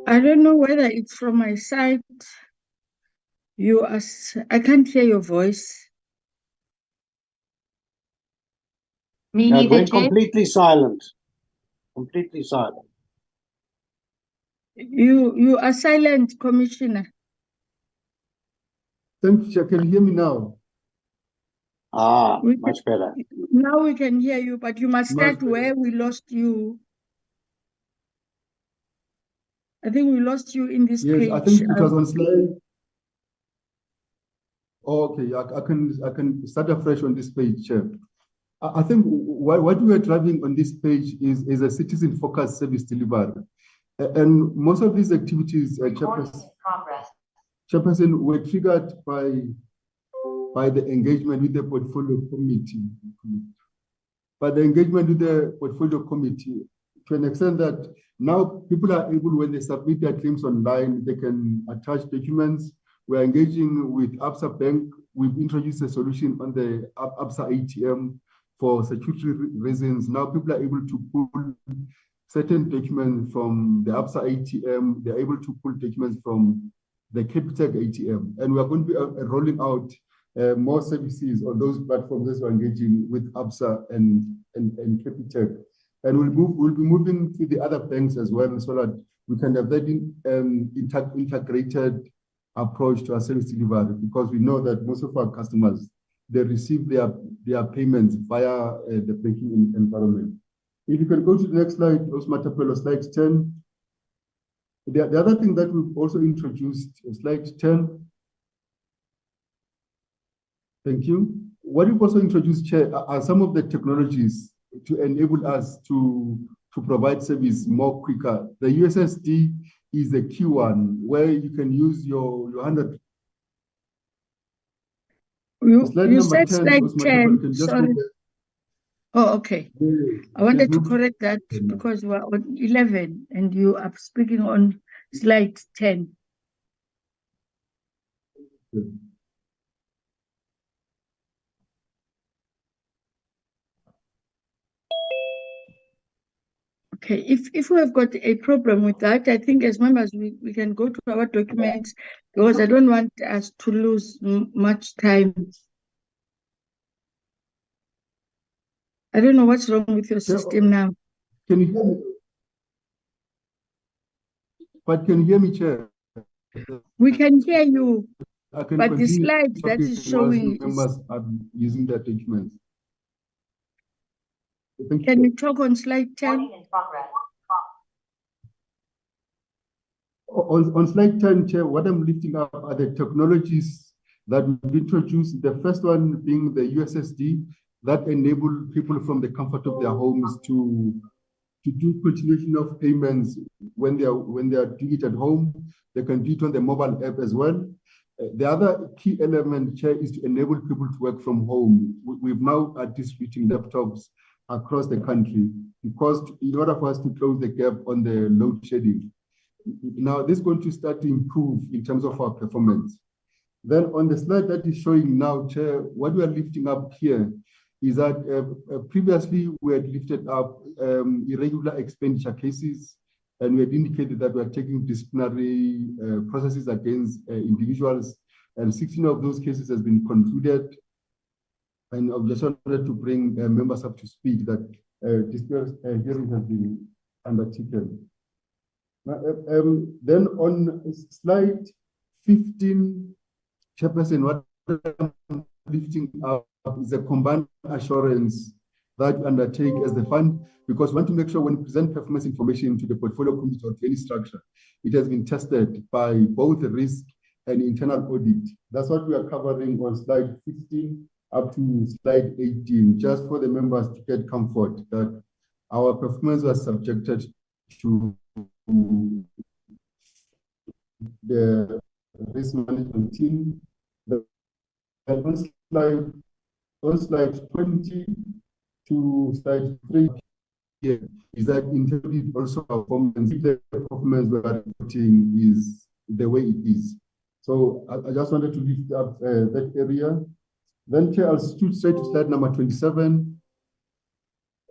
I don't know whether it's from my side. I can't hear your voice. Me It neither, went Chair. completely silent. Completely silent. You are silent, Commissioner. Thank you, Chair. Can you hear me now? Ah, We much better. Now we can hear you, but you must Much start better. where we lost you. I think we lost you in this Yes, page. I think it was on slide. Oh, okay, I can start afresh on this page, Chair. I think what we are driving on this page is a citizen-focused service delivery. And most of these activities, Chairperson, were triggered by the engagement with the portfolio committee. By the engagement with the portfolio committee, to an extent that now people are able, when they submit their claims online, they can attach documents. We're engaging with Absa Bank. We've introduced a solution on the Absa ATM for security reasons. Now people are able to pull certain documents from the Absa ATM. They're able to pull documents from the Capitec ATM. And we are going to be rolling out more services on those platforms as we're engaging with Absa and Capitec. And we'll be moving to the other banks as well, so that we can have that integrated approach to our service delivery, because we know that most of our customers, they receive their payments via the banking environment. If you can go to the next slide, Osmatapelo, slide 10. The other thing that we've also introduced, slide 10. Thank you. What we've also introduced, Chair, are some of the technologies to enable us to provide service more quicker. The USSD is the key one, where you can use your 100. You said slide 10, sorry. Oh, okay. Yeah. I wanted to correct that because we're on 11 and you are speaking on slide 10. Yeah. Okay, if we have got a problem with that, I think as members we can go to our documents, because I don't want us to lose much time. I don't know what's wrong with your system now. Can you hear me? But can you hear me, Chair? We can hear you, but the slide that is showing members are using their documents. Can you talk on slide 10? On slide 10, Chair, what I'm lifting up are the technologies that we've introduced. The first one being the USSD that enable people from the comfort of their homes to do continuation of payments when they are doing it at home. They can do it on the mobile app as well. The other key element, Chair, is to enable people to work from home. We've now are distributing laptops across the country, because in order for us to close the gap on the load shedding, now this is going to start to improve in terms of our performance. Then on the slide that is showing now, Chair, what we are lifting up here is that previously we had lifted up irregular expenditure cases, and we had indicated that we are taking disciplinary processes against individuals, and 16 of those cases has been concluded. And I just wanted to bring members up to speed that this hearing has been undertaken. Then on slide 15, Chairperson, what I'm lifting up is a combined assurance that we undertake as the fund, because we want to make sure when we present performance information to the portfolio committee or to any structure, it has been tested by both risk and internal audit. That's what we are covering on slide 15 up to slide 18, just for the members to get comfort that our performance was subjected to the risk management team. On slide 20 to slide 3 here is that internally also performance, if the performance we are reporting is the way it is. So I just wanted to lift up that area. Then, Chair, I'll shoot straight to slide number 27.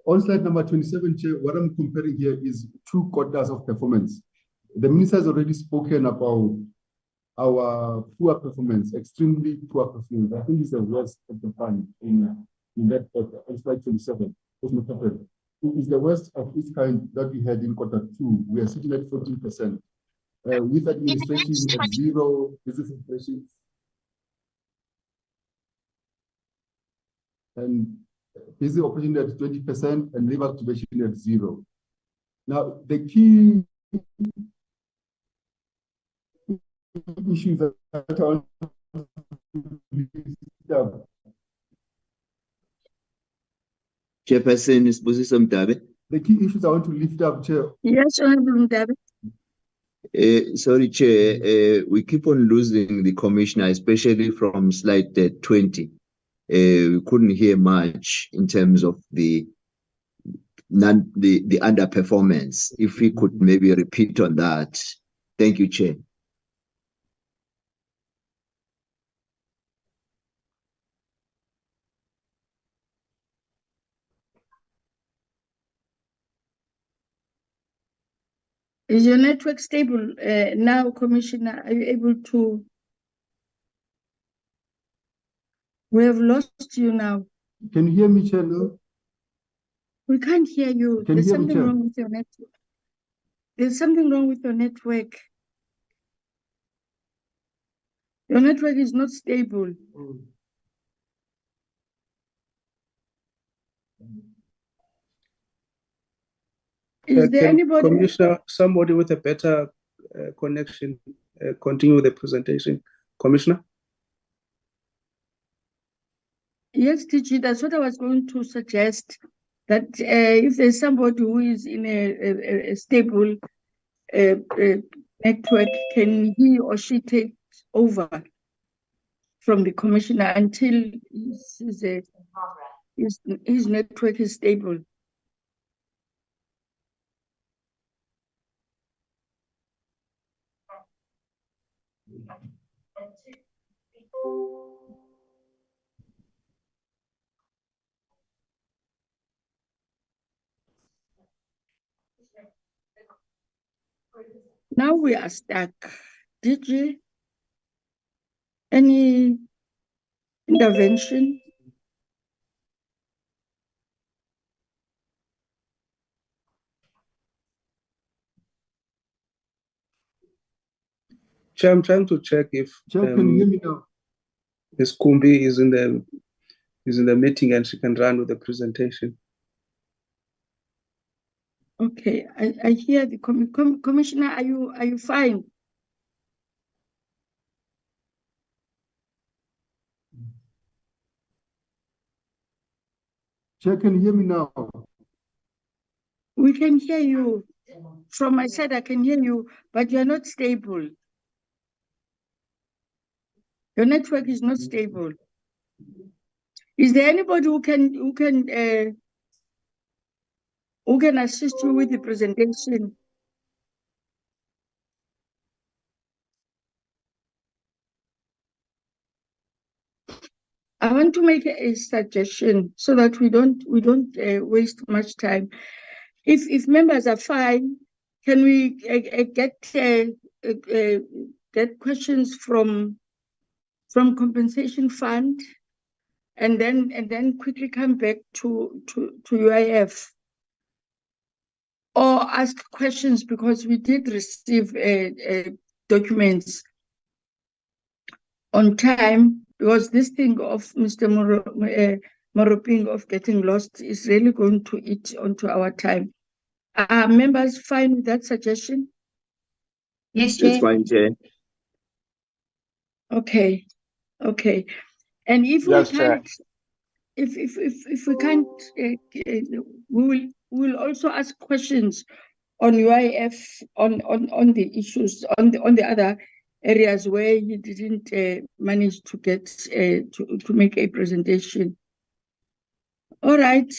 On slide number 27, Chair, what I'm comparing here is 2 quarters of performance. The minister has already spoken about our poor performance, extremely poor performance. I think it's the worst of the fund in that quarter, on slide 27. It's the worst of its kind that we had in Q2. We are sitting at 14%. With administration at 0, business inflation, and busy operation at 20%, and labor activation at 0. Now, the key issues that are Chairperson is Busiso Mdabe. the key issues I want to lift up, Chair. Yes, Honorable Mdabe. Sorry, Chair, we keep on losing the commissioner, especially from slide 20. We couldn't hear much in terms of the underperformance. If we could maybe repeat on that. Thank you, Chair. Is your network stable now, Commissioner? Are you able to? We have lost you now. Can you hear me, Chair? No? We can't hear you. Can you There's hear me, something Chair? wrong with your network. There's something wrong with your network. Your network is not stable. Is there Can anybody? Commissioner, somebody with a better connection, continue the presentation? Commissioner? Yes, DG, that's what I was going to suggest. That if there's somebody who is in a stable network, can he or she take over from the commissioner until his network is stable? Now we are stuck. Did you? Any intervention? Chair, I'm trying to check if Chair, can you hear me now? Ms. Kumbi is in the meeting and she can run with the presentation. Okay, I hear the commissioner. Are you fine? Chair, can you hear me now? We can hear you. From my side, I can hear you, but you're not stable. Your network is not stable. Is there anybody who can assist you with the presentation? I want to make a suggestion so that we don't waste much time. If members are fine, can we get questions from compensation fund, and then quickly come back to UIF, or ask questions, because we did receive documents on time, because this thing of Mr. Moroping of getting lost is really going to eat onto our time. Are members fine with that suggestion? Yes, Chair. That's fine, Chair. Okay. And if Yes, we can't, if we can't, we will also ask questions on UIF on the issues on the other areas where he didn't manage to get to make a presentation. All right.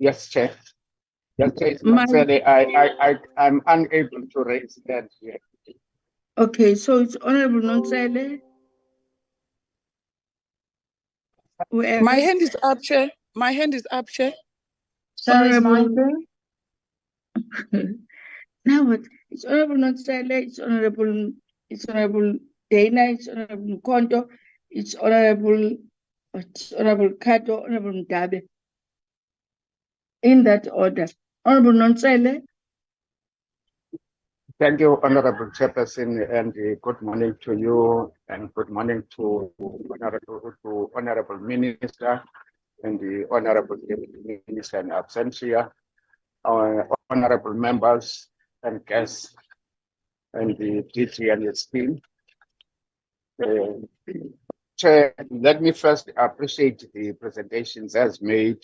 Yes, Chair. Yes, Chair. I'm unable to raise that yet. Okay, so it's Honorable Nonsele. My hand is up, Chair. My hand is up, Chair. So is mine. Honorable Now what? It's Honorable Nonsele, it's Honorable Dana, it's Honorable Mkondo, it's Honorable Kato, Honorable Ndabe. In that order. Honorable Nonsele. Thank you, Honorable Chairperson, and good morning to you, and good morning to Honorable Minister and the Honorable Deputy Minister in absentia, our honorable members and guests, and the DT and its team. Chair, let me first appreciate the presentations as made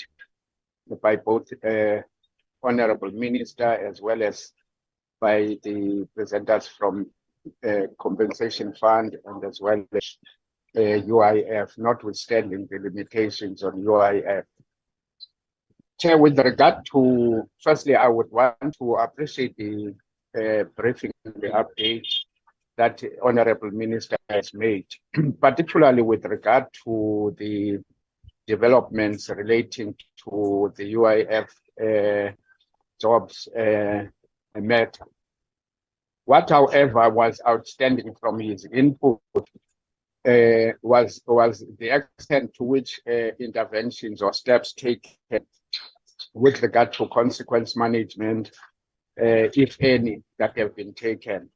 by both Honorable Minister as well as by the presenters from Compensation Fund and as well as UIF, notwithstanding the limitations on UIF. Chair, with regard to, firstly, I would want to appreciate the briefing, the update that Honorable Minister has made, particularly with regard to the developments relating to the UIF jobs matter. What, however, was outstanding from his input was the extent to which interventions or steps taken with regard to consequence management, if any, that have been taken.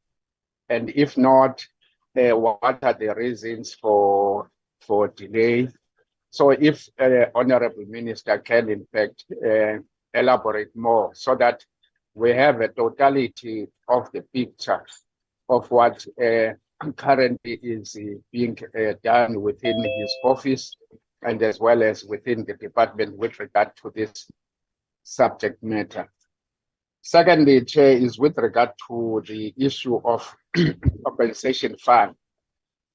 And if not, what are the reasons for delay? So if Honorable Minister can, in fact, elaborate more so that we have a totality of the picture of what currently is being done within his office and as well as within the department with regard to this subject matter. Secondly, Chair, is with regard to the issue of compensation fund.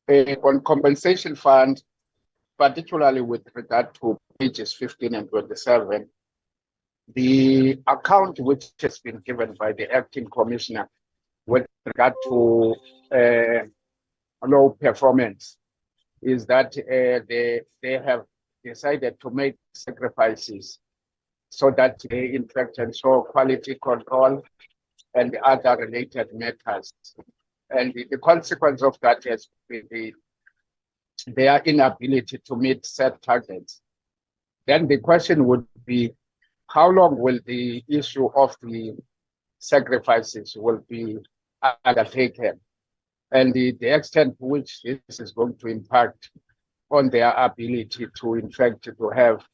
On compensation fund, particularly with regard to pages 15 and 27, the account which has been given by the acting commissioner with regard to low performance is that they have decided to make sacrifices so that they in fact ensure quality control and other related matters. And the consequence of that has been their inability to meet set targets. Then the question would be, how long will the issue of the sacrifices will be undertaken? And the extent to which this is going to impact on their ability to, in fact, to have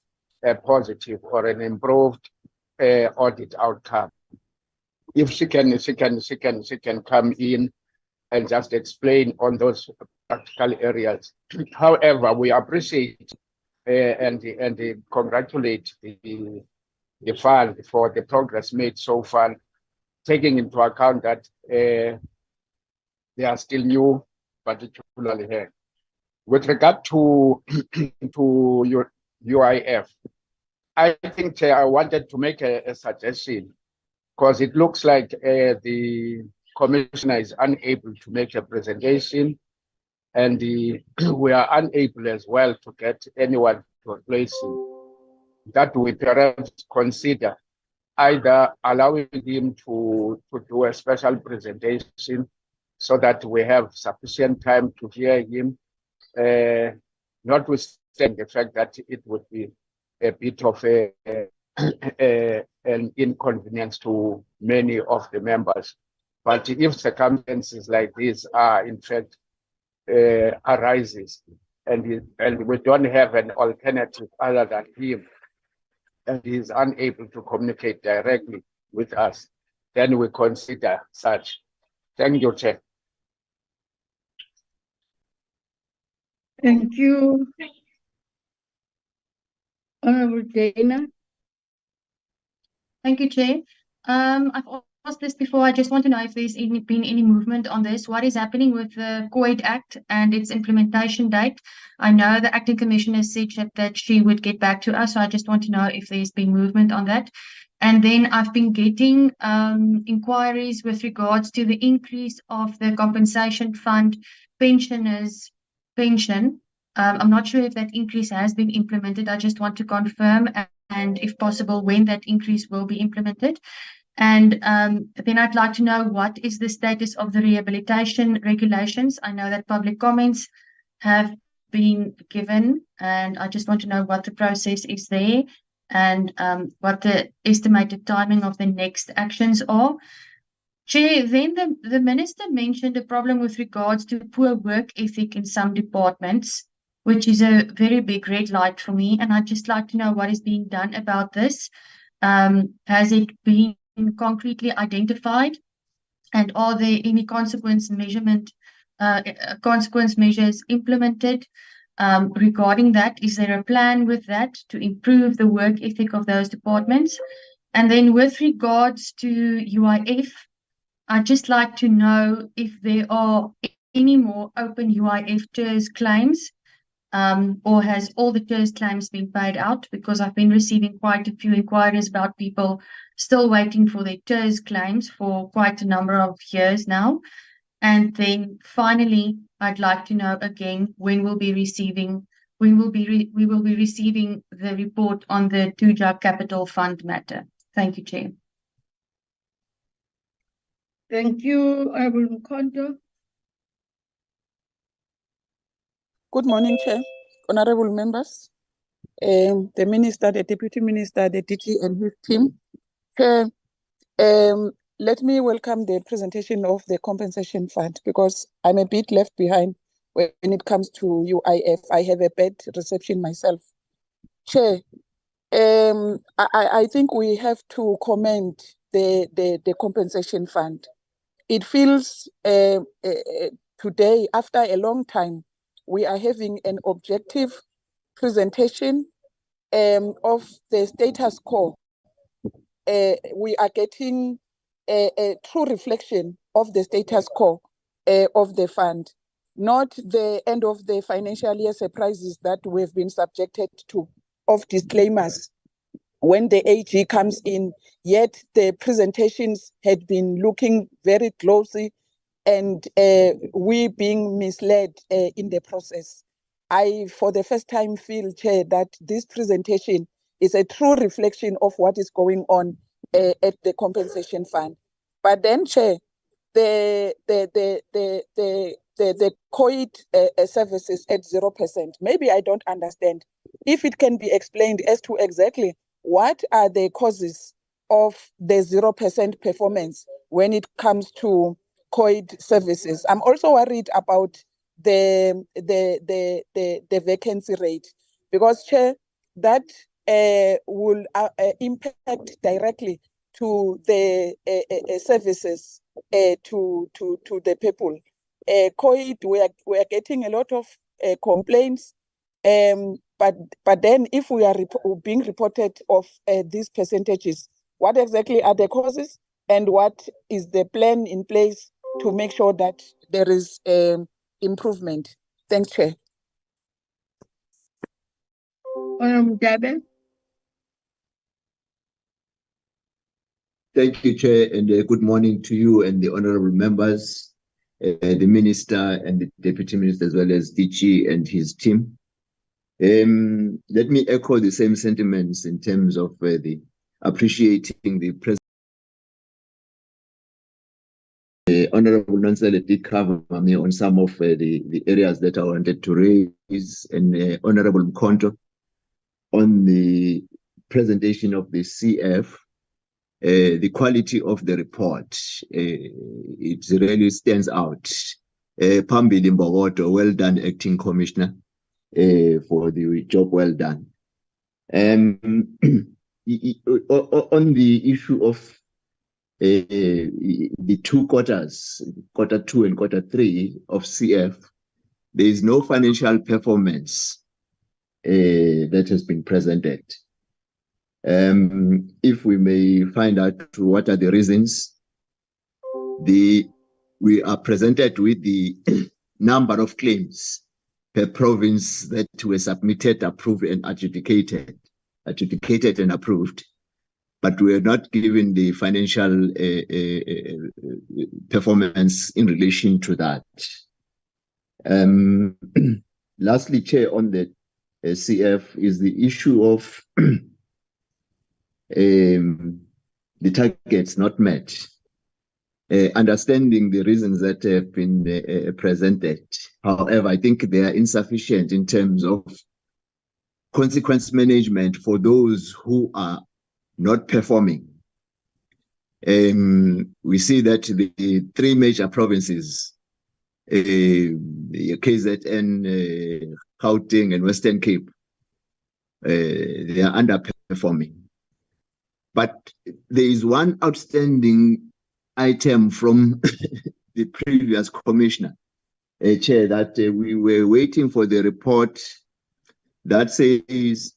a positive or an improved audit outcome. If she can come in and just explain on those practical areas. However, we appreciate and congratulate the fund for the progress made so far, taking into account that they are still new, particularly here. With regard to your UIF, I think, Chair, I wanted to make a suggestion because it looks like the commissioner is unable to make a presentation and we are unable as well to get anyone to replace him. That we perhaps consider either allowing him to do a special presentation so that we have sufficient time to hear him, notwithstanding the fact that it would be a bit of an inconvenience to many of the members. But if circumstances like this are in fact arises and we don't have an alternative other than him, and he is unable to communicate directly with us, then we consider such. Thank you, Chair. Thank you. Honorable Dana. Thank you, Chair. I've asked this before. I just want to know if there's been any movement on this. What is happening with the COID Act and its implementation date? I know the acting commissioner said that she would get back to us, so I just want to know if there's been movement on that. And then I've been getting inquiries with regards to the increase of the compensation fund pensioners' pension. I'm not sure if that increase has been implemented. I just want to confirm and if possible, when that increase will be implemented. And then I'd like to know what is the status of the rehabilitation regulations. I know that public comments have been given, and I just want to know what the process is there and what the estimated timing of the next actions are. Chair, then the minister mentioned a problem with regards to poor work ethic in some departments, which is a very big red light for me, and I'd just like to know what is being done about this. Has it been concretely identified, and are there any consequence measures implemented regarding that? Is there a plan with that to improve the work ethic of those departments? And then with regards to UIF, I'd just like to know if there are any more open UIF TERS claims, or has all the TERS claims been paid out? Because I've been receiving quite a few inquiries about people still waiting for their TERS claims for quite a number of years now. And then finally, I'd like to know again when we will be receiving the report on the Tuja Capital Fund matter. Thank you, Chair. Thank you, Honorable Mkhonto. Good morning, Chair, honorable members, the Minister, the Deputy Minister, the DG and his team. Chair, let me welcome the presentation of the compensation fund because I'm a bit left behind when it comes to UIF. I have a bad reception myself. Chair, I think we have to commend the compensation fund. It feels today, after a long time, we are having an objective presentation of the status quo. We are getting a true reflection of the status quo of the fund, not the end of the financial year surprises that we've been subjected to, of disclaimers when the AG comes in, yet the presentations had been looking very closely and we being misled in the process. I, for the first time, feel, Chair, that this presentation is a true reflection of what is going on at the compensation fund. But then, Chair, the COVID services at 0%, maybe I don't understand. If it can be explained as to exactly what are the causes of the 0% performance when it comes to COVID services. I'm also worried about the vacancy rate because, Chair, that will impact directly to the services to the people. COVID, we are getting a lot of complaints, but then if we are being reported of these percentages, what exactly are the causes and what is the plan in place to make sure that there is improvement? Thanks, Chair. Dabe. Thank you, Chair, and good morning to you and the honorable members, the Minister and the Deputy Minister, as well as DG and his team. Let me echo the same sentiments in terms of the appreciating the President. Honorable Nonsele did cover me on some of the areas that I wanted to raise, and Honorable Mkhonto on the presentation of the CF. The quality of the report, it really stands out. Phambili Mbokodo, well done, Acting Commissioner, for the job well done. On the issue of the two quarters, quarter 2 and quarter 3 of CF, there is no financial performance that has been presented. If we may find out what are the reasons, we are presented with the number of claims per province that were submitted, approved, and adjudicated and approved, but we are not given the financial performance in relation to that. Lastly, Chair, on the CF is the issue of the targets not met. Understanding the reasons that have been presented. However, I think they are insufficient in terms of consequence management for those who are not performing. We see that the three major provinces, KZN, Gauteng, and Western Cape, they are underperforming. But there is one outstanding item from the previous commissioner, Chair, that we were waiting for the report that says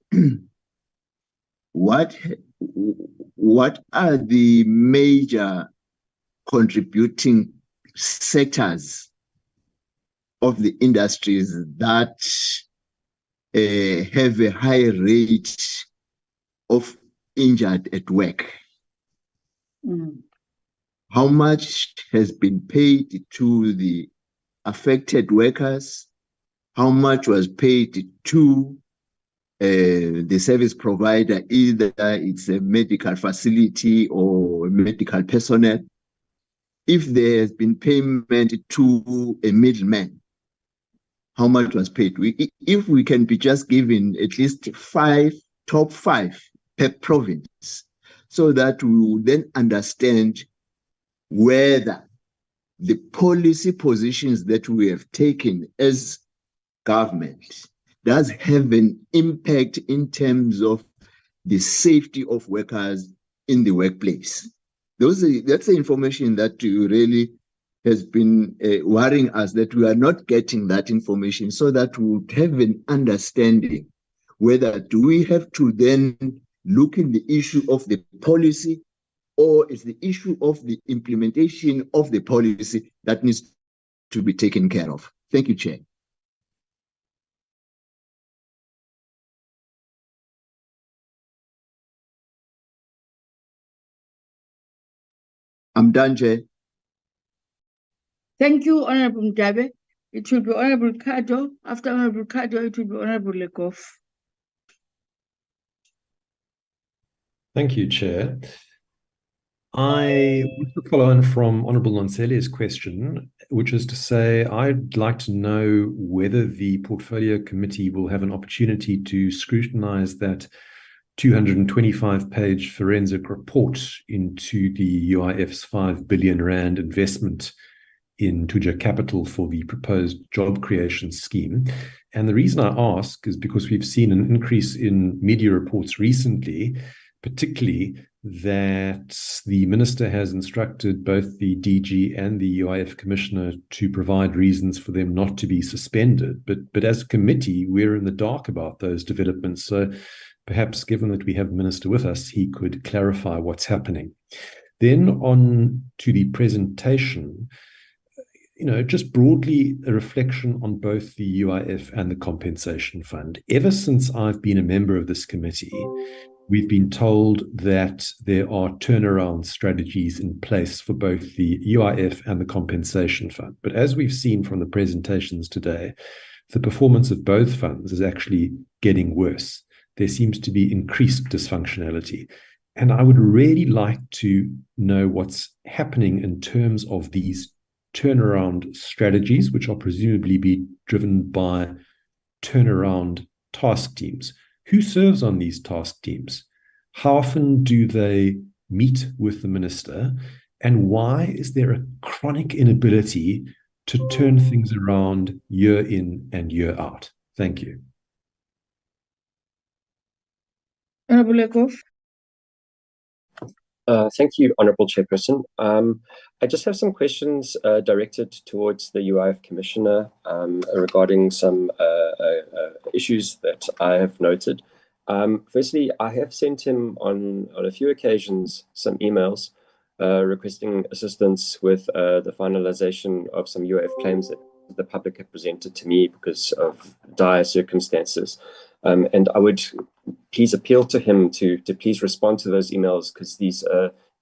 what are the major contributing sectors of the industries that have a high rate of injured at work. How much has been paid to the affected workers? How much was paid to the service provider, either it's a medical facility or medical personnel? If there has been payment to a middleman, how much was paid? If we can be just given at least top five per province, so that we will then understand whether the policy positions that we have taken as government does have an impact in terms of the safety of workers in the workplace. That's the information that really has been worrying us, that we are not getting that information, so that we would have an understanding whether do we have to then look in the issue of the policy, or is the issue of the implementation of the policy that needs to be taken care of. Thank you, Chair. I'm done, Chair. Thank you, Honorable Mdabe. It will be Honorable Kado. After Honorable Kado, it will be Honorable Lekoff. Thank you, Chair. I want to follow on from Honourable Nonseli's question, which is to say, I'd like to know whether the Portfolio Committee will have an opportunity to scrutinise that 225-page forensic report into the UIF's 5 billion rand investment in Tuja Capital for the proposed job creation scheme. And the reason I ask is because we've seen an increase in media reports recently, particularly that the minister has instructed both the DG and the UIF commissioner to provide reasons for them not to be suspended. But as a committee, we're in the dark about those developments. So perhaps, given that we have the minister with us, he could clarify what's happening. Then on to the presentation, just broadly a reflection on both the UIF and the compensation fund. Ever since I've been a member of this committee, we've been told that there are turnaround strategies in place for both the UIF and the compensation fund. But as we've seen from the presentations today, the performance of both funds is actually getting worse. There seems to be increased dysfunctionality. And I would really like to know what's happening in terms of these turnaround strategies, which are presumably be driven by turnaround task teams. Who serves on these task teams? How often do they meet with the minister? And why is there a chronic inability to turn things around year in and year out? Thank you. Honorable Lekoff. Thank you, Honourable Chairperson. I just have some questions directed towards the UIF Commissioner regarding some issues that I have noted. Firstly, I have sent him on a few occasions some emails requesting assistance with the finalisation of some UIF claims that the public have presented to me because of dire circumstances. And I would please appeal to him to please respond to those emails, because these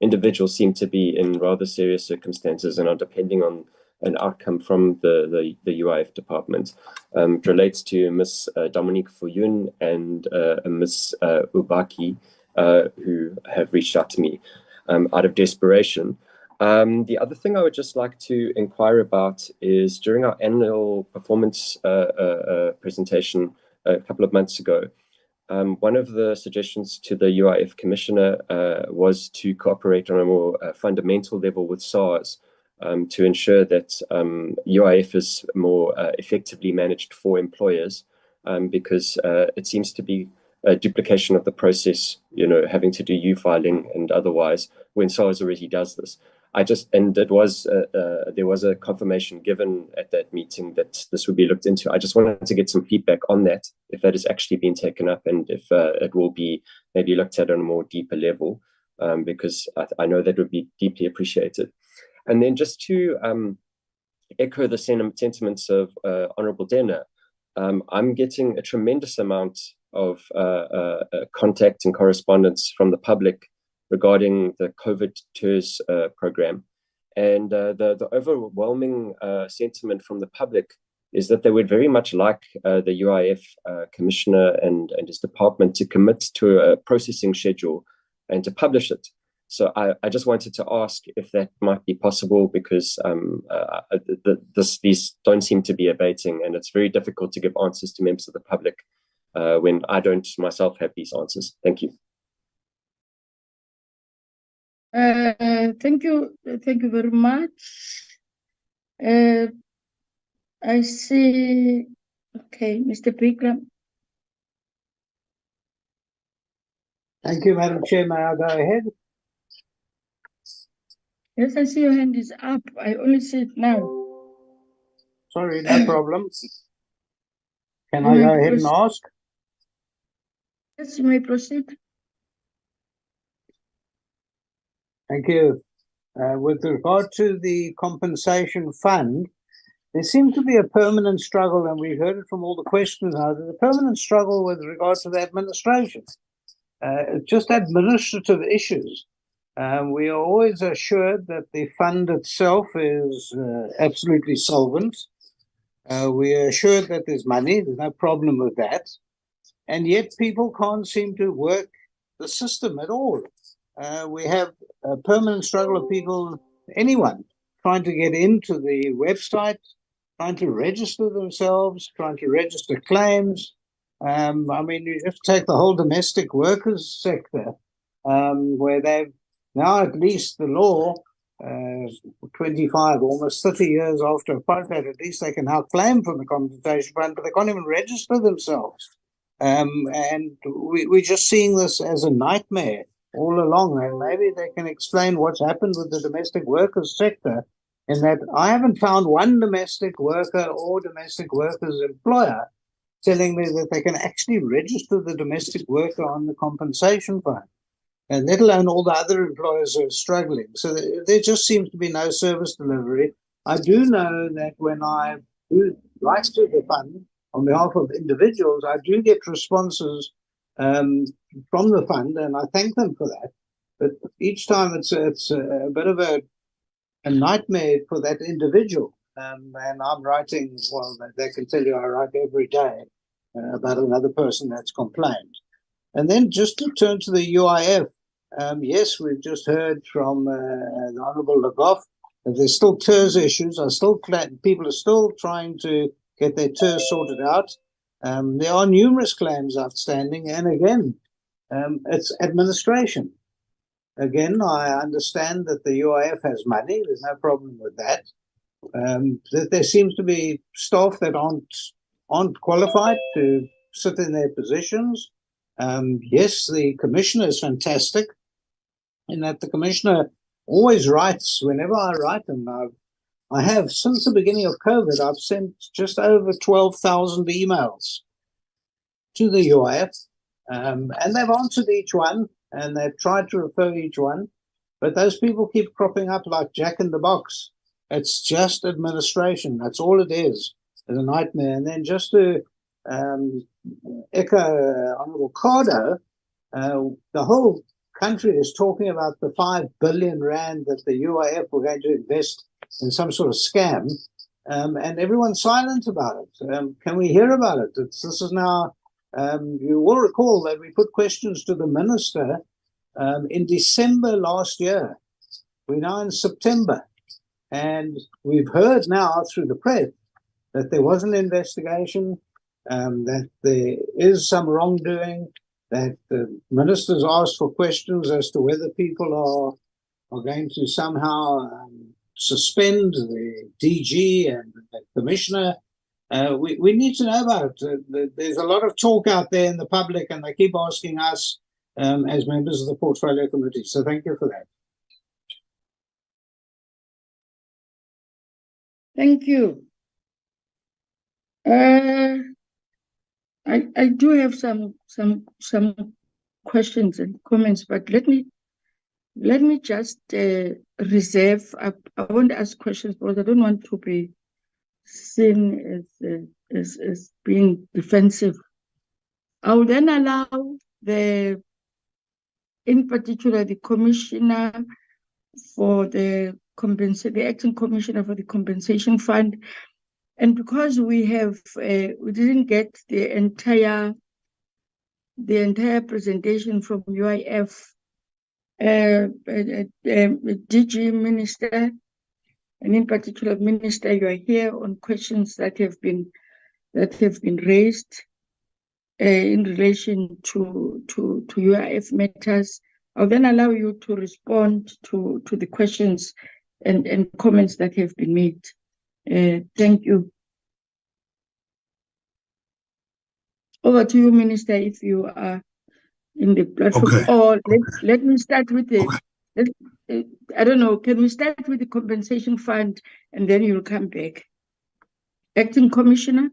individuals seem to be in rather serious circumstances and are depending on an outcome from the UIF department. It relates to Ms. Dominique Fuyun and Ms. Ubaki, who have reached out to me. out of desperation. The other thing I would just like to inquire about is during our annual performance presentation a couple of months ago, one of the suggestions to the UIF Commissioner was to cooperate on a more fundamental level with SARS to ensure that UIF is more effectively managed for employers, because it seems to be a duplication of the process, having to do U-filing and otherwise when SARS already does this. There was a confirmation given at that meeting that this would be looked into. I just wanted to get some feedback on that, if that has actually been taken up and if it will be maybe looked at on a more deeper level, because I know that would be deeply appreciated. And then just to echo the sentiments of Honourable Dena, I'm getting a tremendous amount of contact and correspondence from the public regarding the COVID TERS program. And the overwhelming sentiment from the public is that they would very much like the UIF Commissioner and his department to commit to a processing schedule and to publish it. So I just wanted to ask if that might be possible, because these don't seem to be abating, and it's very difficult to give answers to members of the public when I don't myself have these answers. Thank you. Thank you very much. I see. Okay, Mr. Bikram. Thank you, Madam Chair. May I go ahead? Yes, I see your hand is up. I only see it now. Sorry, no problem. Can I go ahead and ask? Yes, you may proceed. Thank you. With regard to the compensation fund, there seems to be a permanent struggle, and we've heard it from all the questions now, there's a permanent struggle with regard to the administration. Just administrative issues. We are always assured that the fund itself is absolutely solvent. We are assured that there's money, there's no problem with that. And yet people can't seem to work the system at all. We have a permanent struggle of people, anyone, trying to get into the website, trying to register themselves, trying to register claims. I mean, you have to take the whole domestic workers sector, where they've now, at least the law, 25, almost 30 years after apartheid, at least they can now claim from the compensation fund, but they can't even register themselves. And we're just seeing this as a nightmare all along, and maybe they can explain what's happened with the domestic workers sector, in that I haven't found one domestic worker or domestic workers employer telling me that they can actually register the domestic worker on the compensation fund, and let alone all the other employers are struggling. So there just seems to be no service delivery. I do know that when I do write to the fund on behalf of individuals, I do get responses from the fund, and I thank them for that. But each time it's a bit of a nightmare for that individual. And I'm writing, well, they can tell you I write every day about another person that's complained. And then just to turn to the UIF, yes, we've just heard from the Honourable Le Goff that there's still TERS issues. People are still trying to get their TERS sorted out. There are numerous claims outstanding, and again, it's administration. Again, I understand that the UIF has money. There's no problem with that. That there seems to be staff that aren't qualified to sit in their positions. Yes, the commissioner is fantastic, in that the commissioner always writes whenever I write, and I have since the beginning of COVID. I've sent just over 12,000 emails to the UIF, and they've answered each one, and they've tried to refer each one, but those people keep cropping up like Jack in the Box. It's just administration. That's all it is. It's a nightmare. And then just to echo Honourable Cardo, the whole country is talking about the 5 billion rand that the UIF were going to invest in some sort of scam, and everyone's silent about it. Can we hear about it? This is now, you will recall that we put questions to the minister in December last year. We're now in September, and we've heard now through the press that there was an investigation, that there is some wrongdoing, that the ministers asked for questions as to whether people are going to somehow suspend the DG and the commissioner. We need to know about it. There's a lot of talk out there in the public, and they keep asking us as members of the Portfolio Committee. So thank you for that. Thank you. I do have some questions and comments, but let me just reserve. I won't ask questions because I don't want to be seen as being defensive. I will then allow in particular, the commissioner for the acting commissioner for the compensation fund. And because we didn't get the entire presentation from UIF, DG Minister, and in particular, Minister, you are here on questions that have been raised in relation to UIF matters. I'll then allow you to respond to the questions and comments that have been made. Thank you. Over to you, Minister, if you are in the platform. Okay. Or let me start with I don't know, can we start with the compensation fund and then you'll come back? Acting Commissioner?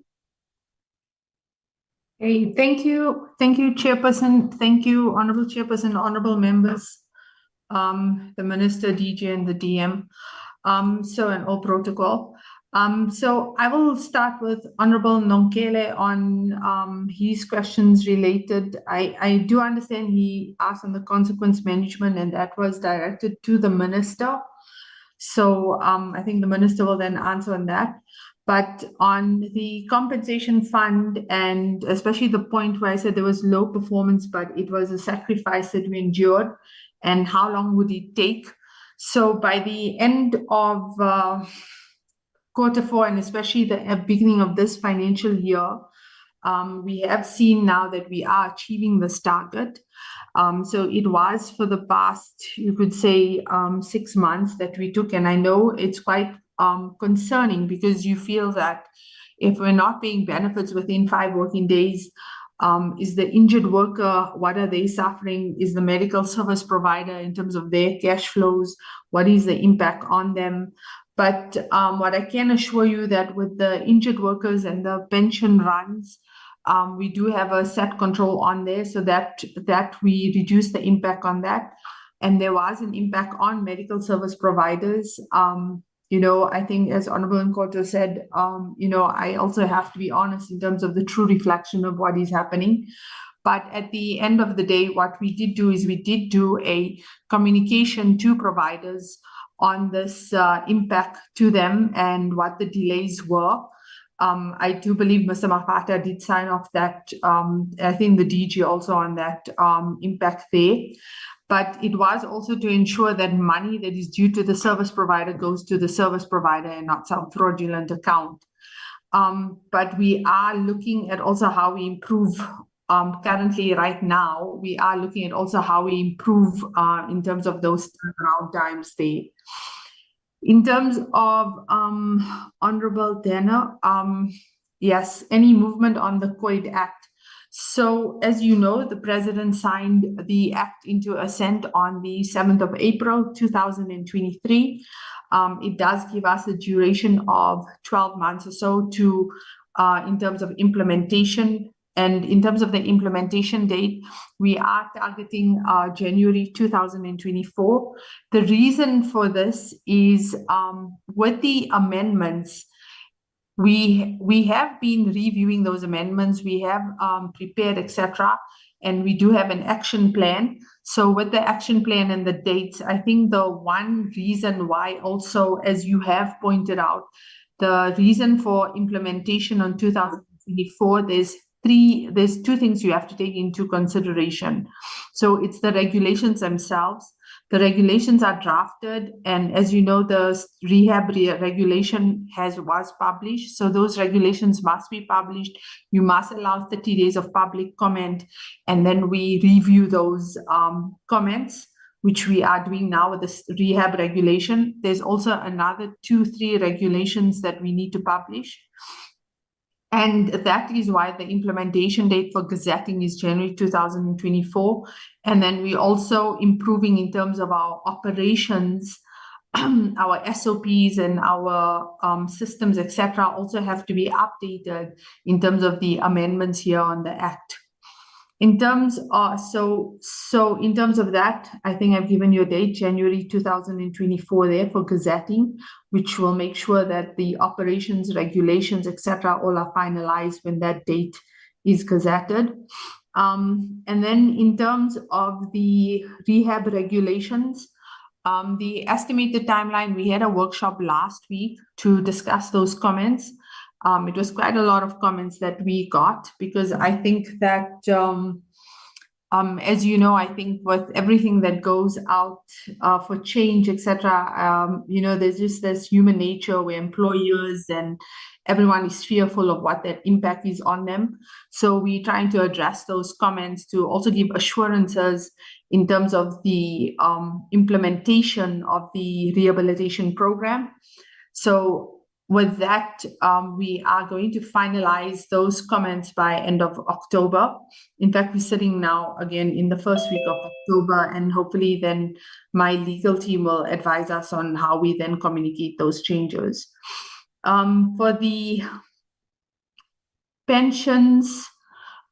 Hey, thank you, Chairperson. Thank you, Honorable Chairperson, honorable members, the Minister, DG, and the DM. And all protocol. So I will start with Honorable Nonkele on his questions related. I do understand he asked on the consequence management, and that was directed to the Minister. So I think the Minister will then answer on that. But on the compensation fund, and especially the point where I said there was low performance, but it was a sacrifice that we endured, and how long would it take? So by the end of Q4, and especially the beginning of this financial year, we have seen now that we are achieving this target. So it was for the past, you could say, 6 months that we took, and I know it's quite concerning because you feel that if we're not paying benefits within 5 working days, is the injured worker, what are they suffering? Is the medical service provider in terms of their cash flows? What is the impact on them? But what I can assure you that with the injured workers and the pension runs, we do have a set control on there so that we reduce the impact on that. And there was an impact on medical service providers. I think as Honorable Nkoto said, I also have to be honest in terms of the true reflection of what is happening. But at the end of the day, what we did do is we did do a communication to providers on this impact to them and what the delays were. I do believe Mr. Mafata did sign off that, I think the DG also on that impact there. But it was also to ensure that money that is due to the service provider goes to the service provider and not some fraudulent account. But we are looking at also how we improve. Currently, right now, we are looking at also how we improve in terms of those turnaround times there. In terms of Honorable Dana, yes, any movement on the COID Act. So, as you know, the President signed the Act into assent on the 7th of April, 2023. It does give us a duration of 12 months or so to, in terms of implementation. And in terms of the implementation date, we are targeting January 2024. The reason for this is with the amendments, we have been reviewing those amendments. We have prepared, etc., and we do have an action plan. So with the action plan and the dates, I think the one reason why also, as you have pointed out, the reason for implementation on 2024, there's two things you have to take into consideration. So it's the regulations themselves. The regulations are drafted, and as you know, the rehab regulation was published. So those regulations must be published. You must allow 30 days of public comment, and then we review those comments, which we are doing now with this rehab regulation. There's also another 2-3 regulations that we need to publish. And that is why the implementation date for gazetting is January 2024. And then we're also improving in terms of our operations, our SOPs and our systems, etc., also have to be updated in terms of the amendments here on the Act. In terms of, so in terms of that, I think I've given you a date, January 2024 there for gazetting, which will make sure that the operations, regulations, etc., all are finalized when that date is gazetted. And then in terms of the rehab regulations, the estimated timeline, we had a workshop last week to discuss those comments. It was quite a lot of comments that we got, because I think that, as you know, I think with everything that goes out for change, etc., you know, there's just this human nature where employers and everyone is fearful of what that impact is on them. So we're trying to address those comments to also give assurances in terms of the implementation of the rehabilitation program. So with that, we are going to finalize those comments by end of October. In fact, we're sitting now again in the first week of October, and hopefully then my legal team will advise us on how we then communicate those changes. For the pensions,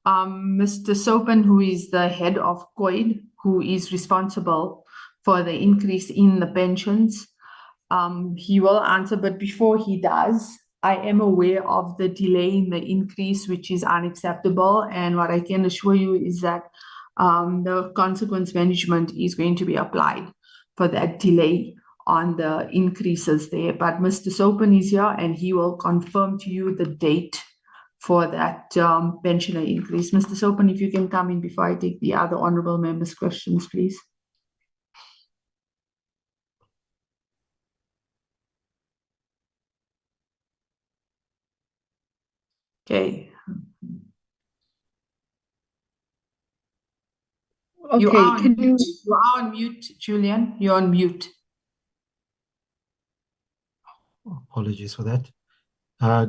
Mr. Sopan, who is the head of COID, who is responsible for the increase in the pensions, he will answer, but before he does, I am aware of the delay in the increase, which is unacceptable. And what I can assure you is that the consequence management is going to be applied for that delay on the increases there. But Mr. Sopan is here, and he will confirm to you the date for that pensioner increase. Mr. Sopan, if you can come in before I take the other honorable members' questions, please. Okay. Okay, You are can you? on mute, Julian. You're on mute. Apologies for that.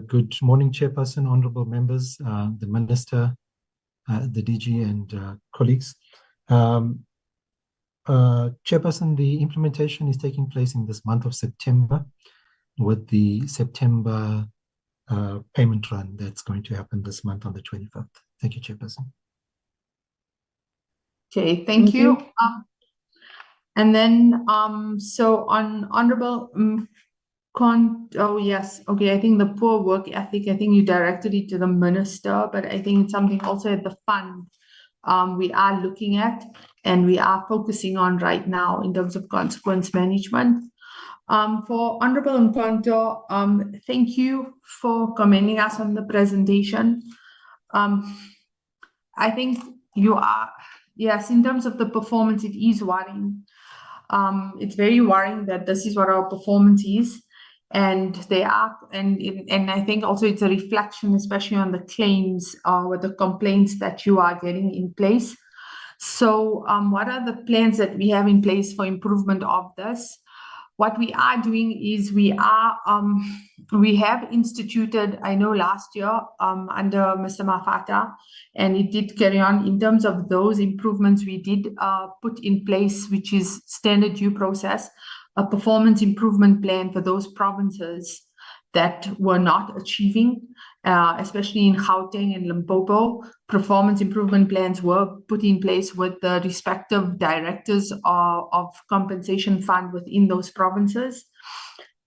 Good morning, Chairperson, honorable members, the Minister, the DG, and colleagues. Chairperson, the implementation is taking place in this month of September, with the September payment run that's going to happen this month on the 25th. Thank you, Chairperson. Okay, thank you. And then, so on honorable, oh yes, okay, I think the poor work ethic, I think you directed it to the minister, but I think it's something also at the fund we are looking at and we are focusing on right now in terms of consequence management. For Honorable Nkonto, thank you for commending us on the presentation. I think you are, yes, in terms of the performance, it is worrying. It's very worrying that this is what our performance is. And they are, and I think also it's a reflection, especially on the claims or the complaints that you are getting in place. So what are the plans that we have in place for improvement of this? What we are doing is we have instituted, I know last year under Mr. Mafata, and it did carry on in terms of those improvements we did put in place, which is standard due process, a performance improvement plan for those provinces that were not achieving, especially in Gauteng and Limpopo. Performance improvement plans were put in place with the respective directors of compensation fund within those provinces.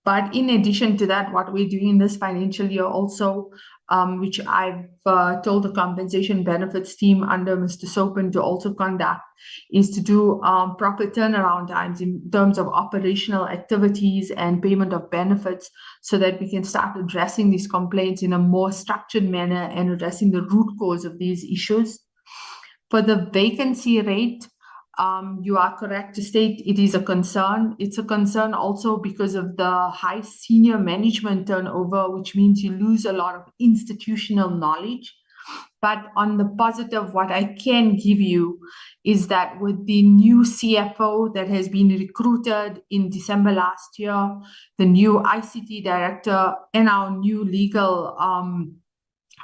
But in addition to that, what we're doing in this financial year also, which I've told the compensation benefits team under Mr. Sopan to also conduct, is to do proper turnaround times in terms of operational activities and payment of benefits, so that we can start addressing these complaints in a more structured manner and addressing the root cause of these issues. For the vacancy rate, you are correct to state it is a concern. It's a concern also because of the high senior management turnover, which means you lose a lot of institutional knowledge. But on the positive, what I can give you is that with the new CFO that has been recruited in December last year, the new ICT director, and our new legal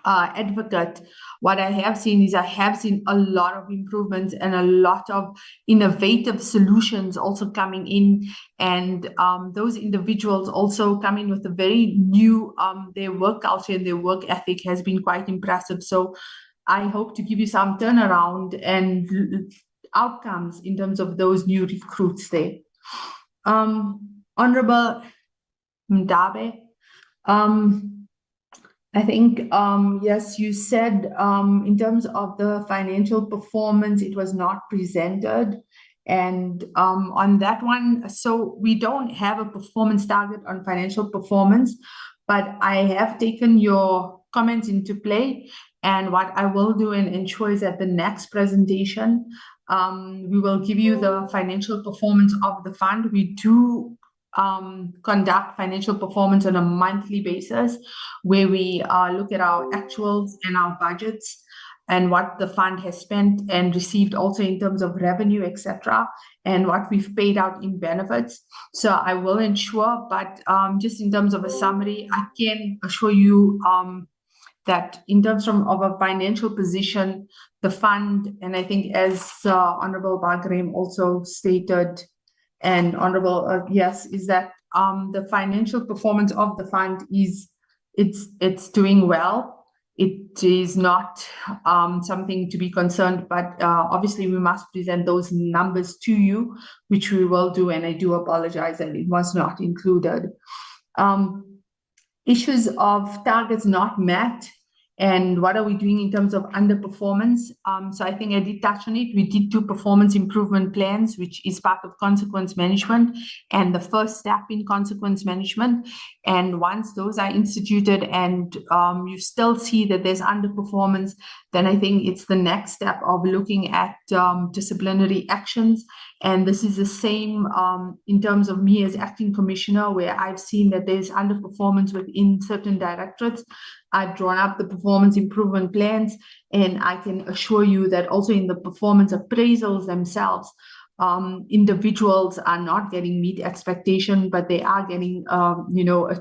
advocate, what I have seen is I have seen a lot of improvements and a lot of innovative solutions also coming in, and those individuals also come in with a very new, their work culture and their work ethic has been quite impressive. So I hope to give you some turnaround and outcomes in terms of those new recruits there. Honorable Mdabe, I think, yes, you said in terms of the financial performance, it was not presented. And on that one, so we don't have a performance target on financial performance, but I have taken your comments into play. And what I will do and ensure is at the next presentation, we will give you the financial performance of the fund. We do conduct financial performance on a monthly basis, where we look at our actuals and our budgets and what the fund has spent and received also in terms of revenue, etc., and what we've paid out in benefits. So I will ensure, but just in terms of a summary, I can assure you that in terms of a financial position, the fund, and I think as Honorable Bagrim also stated, and Honorable, yes, is that the financial performance of the fund is, it's doing well. It is not something to be concerned, but obviously we must present those numbers to you, which we will do, and I do apologize that it was not included. Issues of targets not met, and what are we doing in terms of underperformance? So I think I did touch on it. We did do performance improvement plans, which is part of consequence management and the first step in consequence management. And once those are instituted and you still see that there's underperformance, then I think it's the next step of looking at disciplinary actions. And this is the same in terms of me as acting commissioner, where I've seen that there's underperformance within certain directorates. I've drawn up the performance improvement plans, and I can assure you that also in the performance appraisals themselves, individuals are not getting meet expectation, but they are getting, a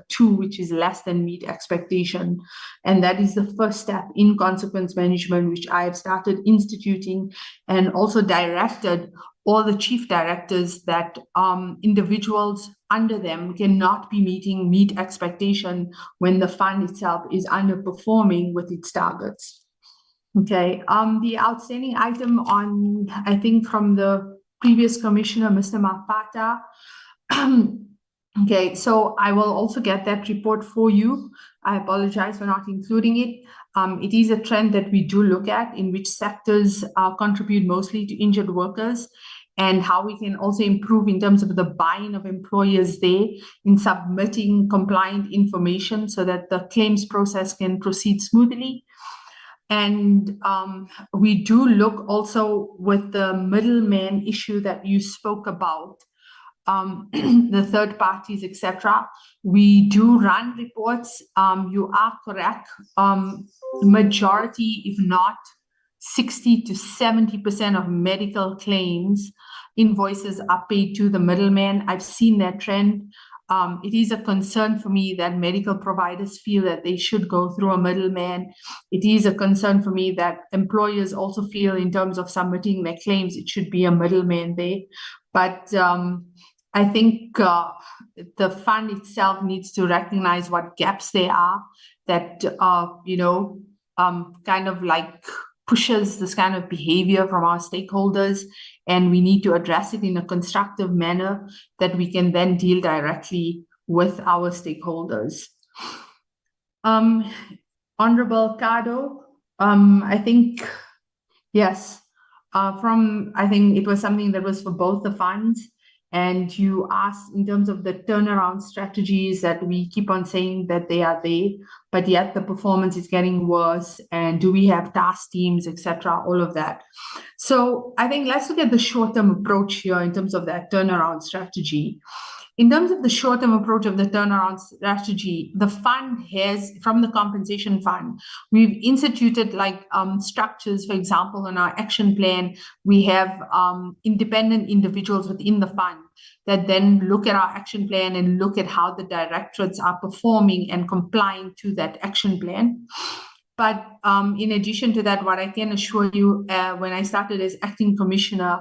2, which is less than meet expectation. And that is the first step in consequence management, which I have started instituting and also directed all the chief directors that individuals under them cannot be meet expectation when the fund itself is underperforming with its targets. Okay, the outstanding item on, I think from the previous commissioner, Mr. Mapata. Okay, so I will also get that report for you. I apologize for not including it. It is a trend that we do look at, in which sectors contribute mostly to injured workers, and how we can also improve in terms of the buy-in of employers there in submitting compliant information so that the claims process can proceed smoothly. And we do look also with the middleman issue that you spoke about, the third parties, etc. We do run reports. You are correct. Majority, if not 60 to 70% of medical claims invoices are paid to the middleman. I've seen that trend. It is a concern for me that medical providers feel that they should go through a middleman. It is a concern for me that employers also feel in terms of submitting their claims, it should be a middleman there. But I think the fund itself needs to recognize what gaps there are that, kind of like pushes this kind of behavior from our stakeholders, and we need to address it in a constructive manner that we can then deal directly with our stakeholders. Honorable Kado, I think, yes, I think it was something that was for both the funds. And you asked in terms of the turnaround strategies that we keep on saying that they are there, but yet the performance is getting worse. And do we have task teams, etc., all of that. So I think let's look at the short-term approach here in terms of that turnaround strategy. In terms of the short-term approach of the turnaround strategy, the fund has, from the compensation fund, we've instituted structures. For example, in our action plan, we have independent individuals within the fund that then look at our action plan and look at how the directorates are performing and complying to that action plan. But in addition to that, what I can assure you, when I started as acting commissioner,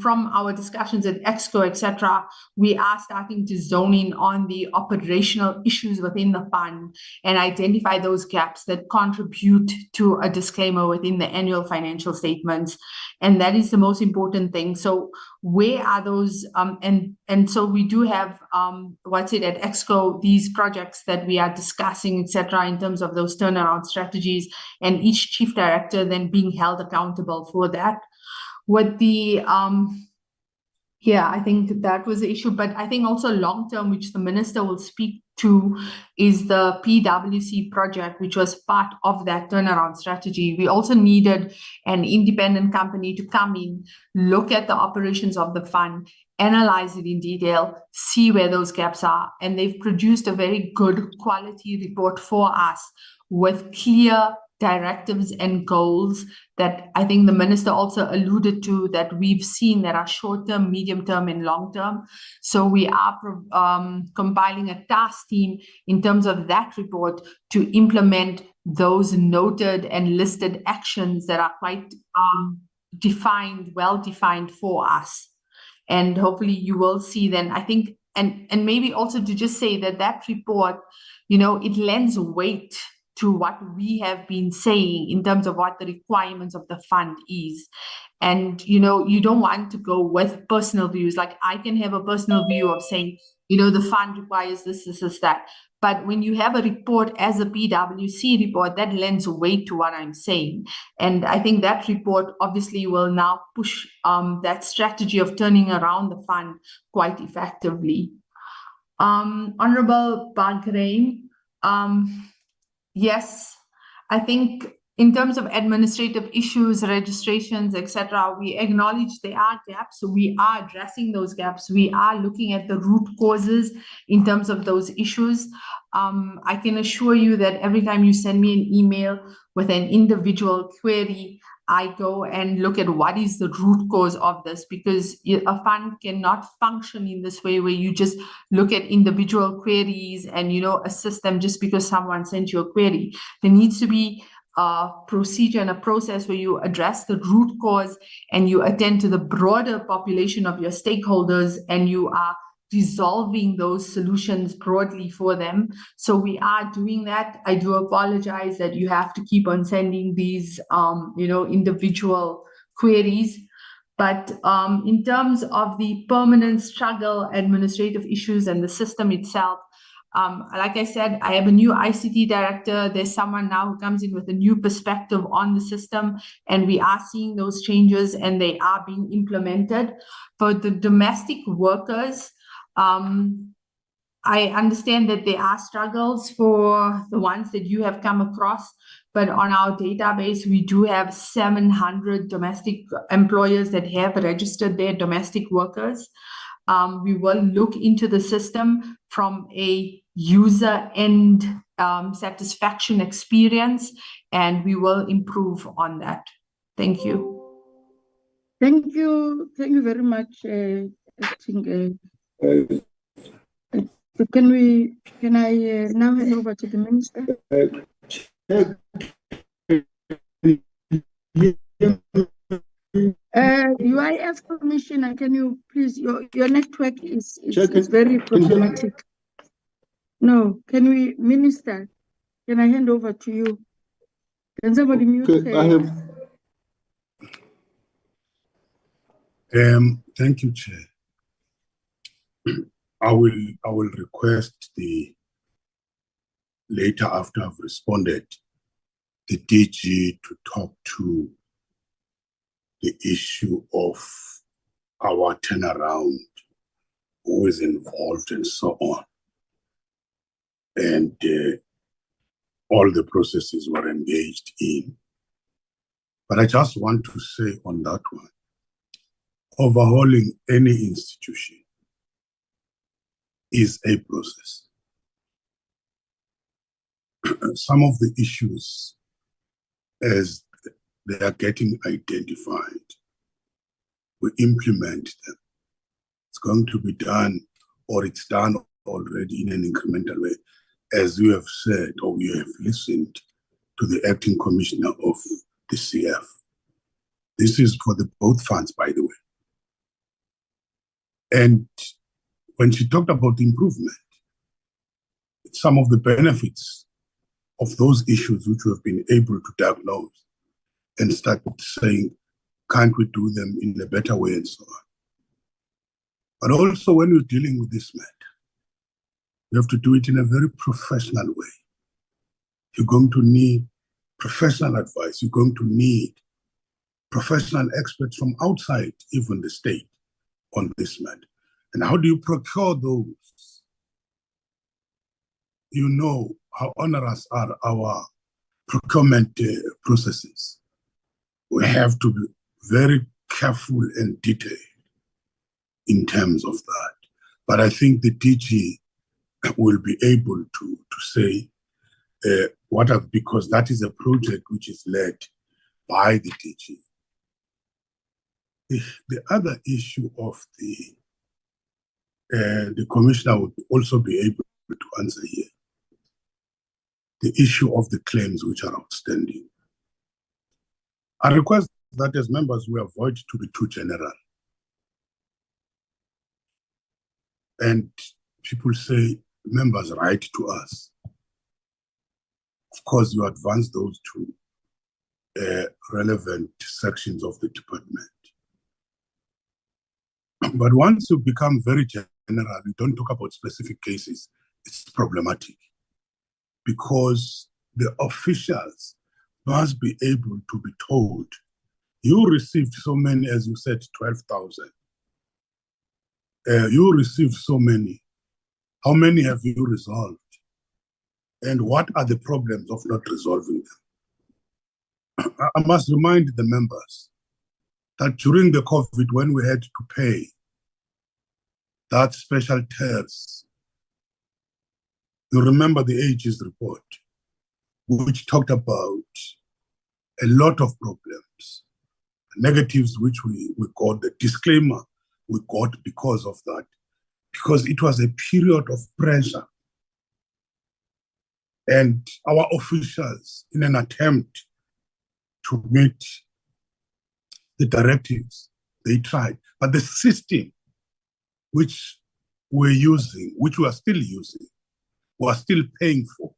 from our discussions at EXCO, etc., we are starting to zone in on the operational issues within the fund and identify those gaps that contribute to a disclaimer within the annual financial statements. And that is the most important thing. So where are those? And so we do have, at EXCO, these projects that we are discussing, etc., in terms of those turnaround strategies, and each chief director then being held accountable for that. With the I think that was the issue, but I think also long term, which the minister will speak to, is the PwC project, which was part of that turnaround strategy. We also needed an independent company to come in, look at the operations of the fund, analyze it in detail, see where those gaps are, and they've produced a very good quality report for us with clear directives and goals that I think the minister also alluded to, that we've seen that are short-term, medium-term, and long-term. So we are compiling a task team in terms of that report to implement those noted and listed actions that are quite well-defined for us. And hopefully you will see then, I think, and maybe also to just say that report, it lends weight to what we have been saying in terms of what the requirements of the fund is. And, you don't want to go with personal views. Like I can have a personal view of saying, the fund requires this, that. But when you have a report as a PwC report, that lends weight to what I'm saying. And I think that report obviously will now push that strategy of turning around the fund quite effectively. Honorable Bahrain, yes, I think in terms of administrative issues, registrations, etc., we acknowledge there are gaps. So we are addressing those gaps. We are looking at the root causes in terms of those issues. I can assure you that every time you send me an email with an individual query, I go and look at what is the root cause of this, because a fund cannot function in this way where you just look at individual queries and, assist them just because someone sent you a query. There needs to be a procedure and a process where you address the root cause and you attend to the broader population of your stakeholders, and you are resolving those solutions broadly for them. So we are doing that. I do apologize that you have to keep on sending these, individual queries. But in terms of the permanent struggle, administrative issues, and the system itself, like I said, I have a new ICT director. There's someone now who comes in with a new perspective on the system, and we are seeing those changes and they are being implemented. For the domestic workers, I understand that there are struggles for the ones that you have come across, but on our database, we do have 700 domestic employers that have registered their domestic workers. We will look into the system from a user end satisfaction experience, and we will improve on that. Thank you. Thank you. Thank you very much. Acting, can I now hand over to the minister? UIF Commissioner, can you please, your network is very problematic. No, Minister, can I hand over to you? Can somebody mute? Thank you, Chair. I will request the later after I've responded, the DG to talk to the issue of our turnaround, who is involved and so on. And all the processes were engaged in. But I just want to say on that one, overhauling any institution is a process. Some of the issues, as they are getting identified, we implement them. It's going to be done, or it's done already in an incremental way, as you have said, or you have listened to the acting commissioner of the CF. This is for the both funds, by the way. And when she talked about the improvement, some of the benefits of those issues which we have been able to diagnose and start saying, can't we do them in a better way and so on. But also when you're dealing with this matter, you have to do it in a very professional way. You're going to need professional advice. You're going to need professional experts from outside, even the state, on this matter. And how do you procure those? You know how onerous are our procurement processes. We have to be very careful and detailed in terms of that. But I think the DG will be able to say because that is a project which is led by the DG. The other issue of the commissioner would also be able to answer here. The issue of the claims which are outstanding. I request that as members we avoid to be too general. And people say members write to us. Of course, you advance those to relevant sections of the department. But once you become very general, you don't talk about specific cases, it's problematic. Because the officials must be able to be told, you received so many, as you said, 12,000. You received so many. How many have you resolved? And what are the problems of not resolving them? I must remind the members that during the COVID, when we had to pay that special tax, you remember the AG's report, which talked about a lot of problems, negatives which we got, the disclaimer we got because of that, because it was a period of pressure. And our officials, in an attempt to meet the directives, they tried. But the system which we're using, which we are still using, was still paying for,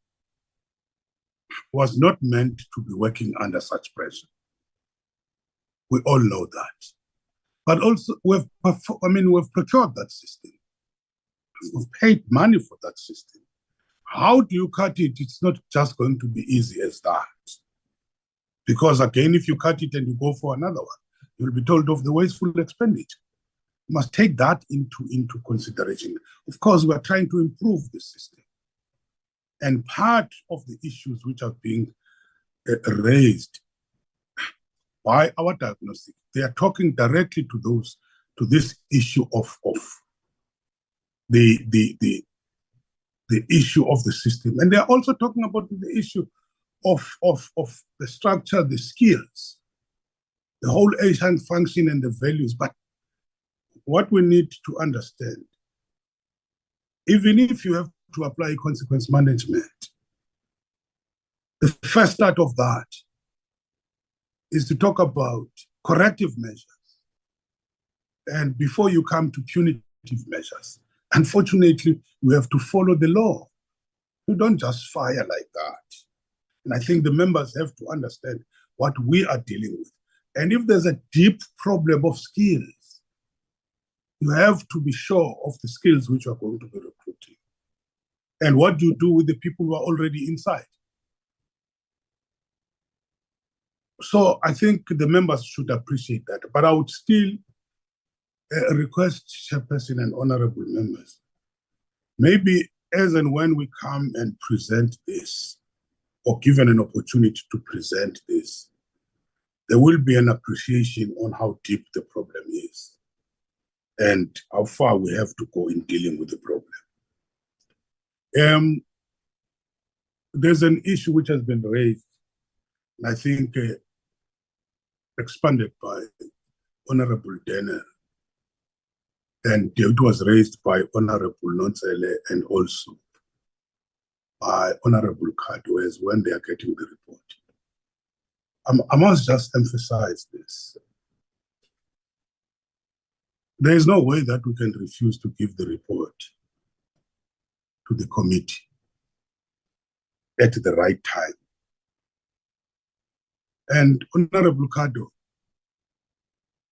was not meant to be working under such pressure. We all know that. But also, we've procured that system. We've paid money for that system. How do you cut it? It's not just going to be easy as that. Because again, if you cut it and you go for another one, you'll be told of the wasteful expenditure. You must take that into consideration. Of course, we are trying to improve the system. And part of the issues which are being raised by our diagnostic, they are talking directly to this issue of the issue of the system. And they are also talking about the issue of the structure, the skills, the whole Asian function and the values. But what we need to understand, even if you have to apply consequence management, the first start of that is to talk about corrective measures. And before you come to punitive measures, unfortunately, we have to follow the law. You don't just fire like that. And I think the members have to understand what we are dealing with. And if there's a deep problem of skills, You have to be sure of the skills which you are going to be recruiting and what you do with the people who are already inside. So I think the members should appreciate that. But I would still request, Chairperson and honorable members, maybe as and when we come and present this, or given an opportunity to present this, there will be an appreciation on how deep the problem is and how far we have to go in dealing with the problem. There's an issue which has been raised, and I think expanded by Honorable Denner, and it was raised by Honorable Nonsele and also by Honorable Kadwez when they are getting the report. I must just emphasize this. There is no way that we can refuse to give the report to the committee at the right time. And Honorable Kado,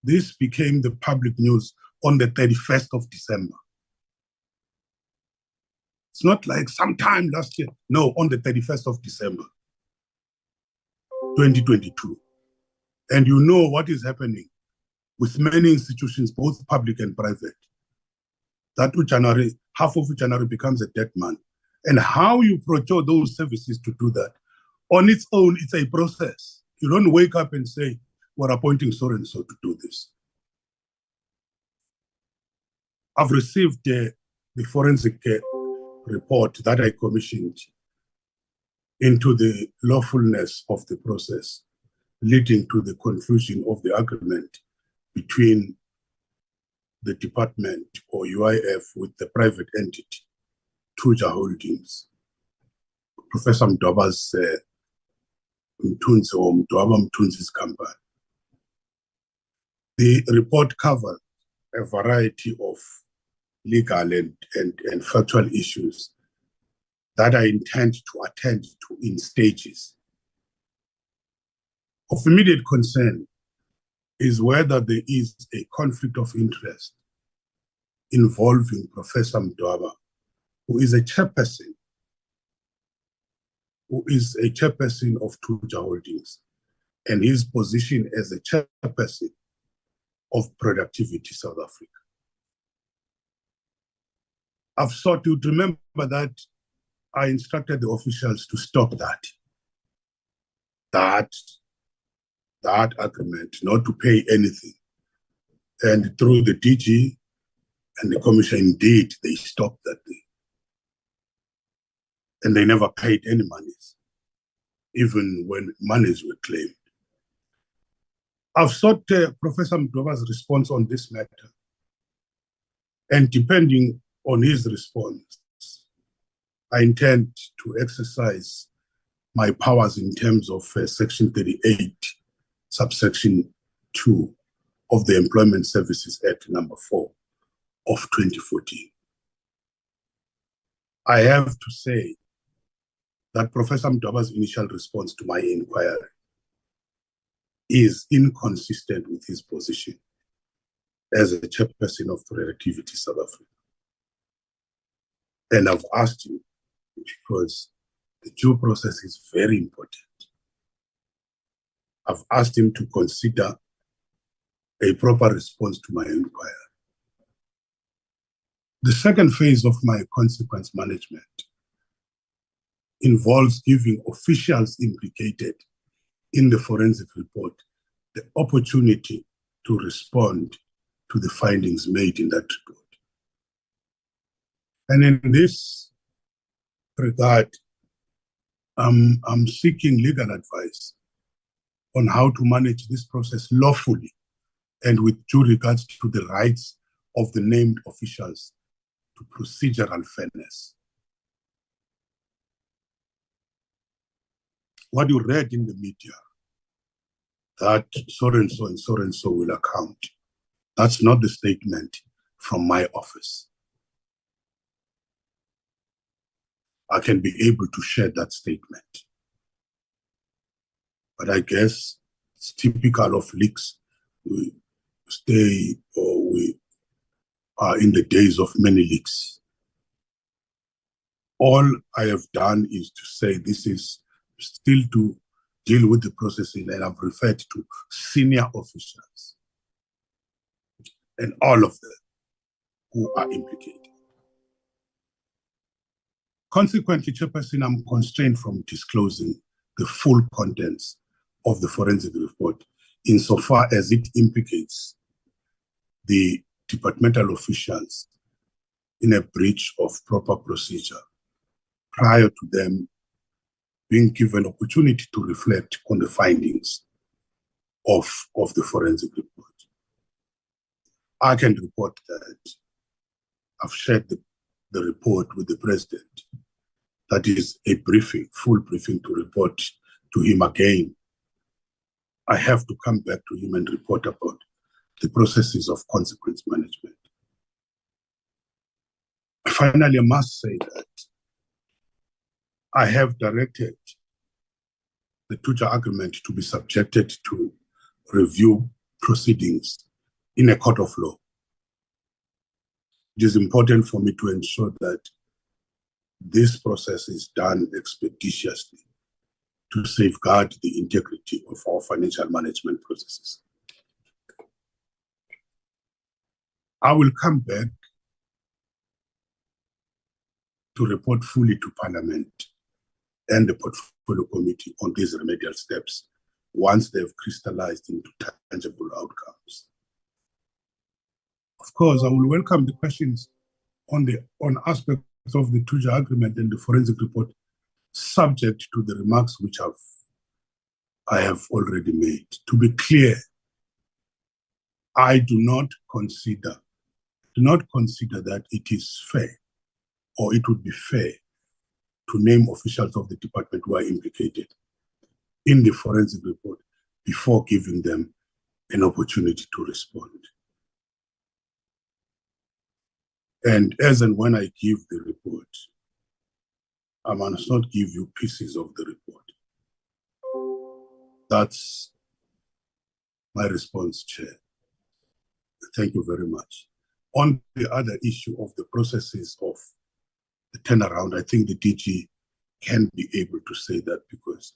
this became the public news on the 31st of December. It's not like sometime last year. No, on the 31st of December, 2022. And you know what is happening with many institutions, both public and private. That January, half of January becomes a dead man. And how you procure those services to do that, on its own, it's a process. You don't wake up and say, we're appointing so and so to do this. I've received the forensic report that I commissioned into the lawfulness of the process, leading to the conclusion of the agreement between the department or UIF with the private entity, Tuja Holdings. Professor Mdoba's Mtunzi or Mdoba Mtunzi's company. The report covered a variety of legal and factual issues that I intend to attend to in stages. Of immediate concern is whether there is a conflict of interest involving Professor Mdoba, who is a chairperson of Tuja Holdings, and his position as a chairperson of Productivity South Africa. I've sought to remember that I instructed the officials to stop that agreement, not to pay anything. And through the DG and the commission, indeed, they stopped that thing. And they never paid any monies, even when monies were claimed. I've sought Professor Mdoba's response on this matter. And depending on his response, I intend to exercise my powers in terms of Section 38, subsection 2 of the Employment Services Act number 4 of 2014. I have to say that Professor Mdoba's initial response to my inquiry is inconsistent with his position as a chairperson of Productivity South Africa. And I've asked him, because the due process is very important, I've asked him to consider a proper response to my inquiry. The second phase of my consequence management involves giving officials implicated in the forensic report the opportunity to respond to the findings made in that report. And in this regard, I'm seeking legal advice on how to manage this process lawfully and with due regards to the rights of the named officials to procedural fairness. What you read in the media, that so-and-so and so-and-so will account, that's not the statement from my office. I can be able to share that statement. But I guess it's typical of leaks. We stay or we in the days of many leaks. All I have done is to say this is still to deal with the processing, and I've referred to senior officials and all of them who are implicated. Consequently, Chairperson, I'm constrained from disclosing the full contents of the forensic report insofar as it implicates the departmental officials in a breach of proper procedure prior to them being given opportunity to reflect on the findings of the forensic report. I can report that I've shared the report with the President. That is a briefing, full briefing to report to him again. I have to come back to him and report about the processes of consequence management. Finally, I must say that I have directed the Tuja agreement to be subjected to review proceedings in a court of law. It is important for me to ensure that this process is done expeditiously to safeguard the integrity of our financial management processes. I will come back to report fully to Parliament and the Portfolio Committee on these remedial steps once they've crystallized into tangible outcomes. Of course, I will welcome the questions on aspects of the Tuja agreement and the forensic report, subject to the remarks which I have already made. To be clear, I do not consider that it is fair, or it would be fair, to name officials of the department who are implicated in the forensic report before giving them an opportunity to respond. And as and when I give the report, I must not give you pieces of the report. That's my response, Chair. Thank you very much. On the other issue of the processes of the turnaround, I think the DG can be able to say that because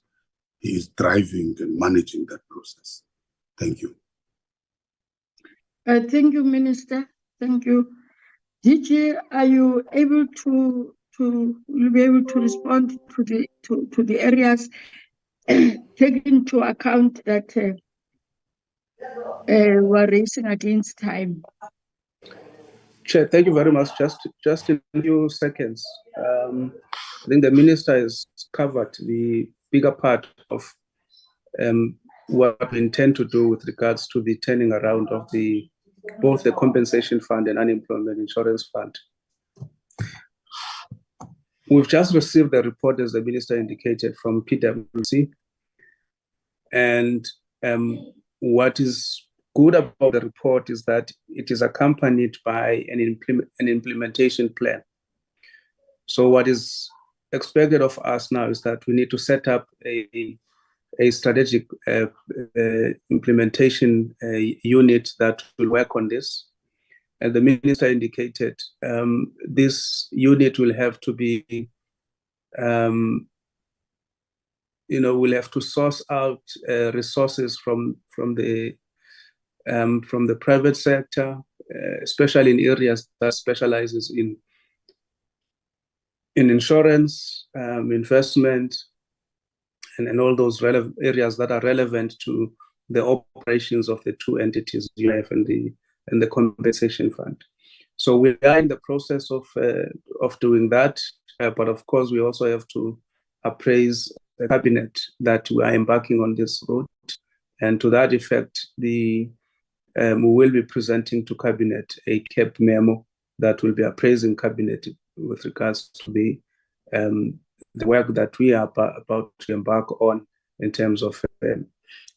he is driving and managing that process. Thank you. Thank you, Minister. Thank you. DG, are you able to will be able to respond to the areas taking into account that we're racing against time? Chair, thank you very much. Just in a few seconds. I think the Minister has covered the bigger part of what we intend to do with regards to the turning around of both the compensation fund and unemployment insurance fund. We've just received the report, as the Minister indicated, from PwC. And what is good about the report is that it is accompanied by an implementation plan. So what is expected of us now is that we need to set up a strategic implementation unit that will work on this. And the Minister indicated this unit will have to be, we'll have to source out resources from the private sector, especially in areas that specializes in insurance, investment, and all those areas that are relevant to the operations of the two entities, UIF and the compensation fund. So we are in the process of doing that, but of course we also have to appraise the cabinet that we are embarking on this route, and to that effect, we will be presenting to cabinet a CAP memo that will be appraising cabinet with regards to the work that we are about to embark on in terms of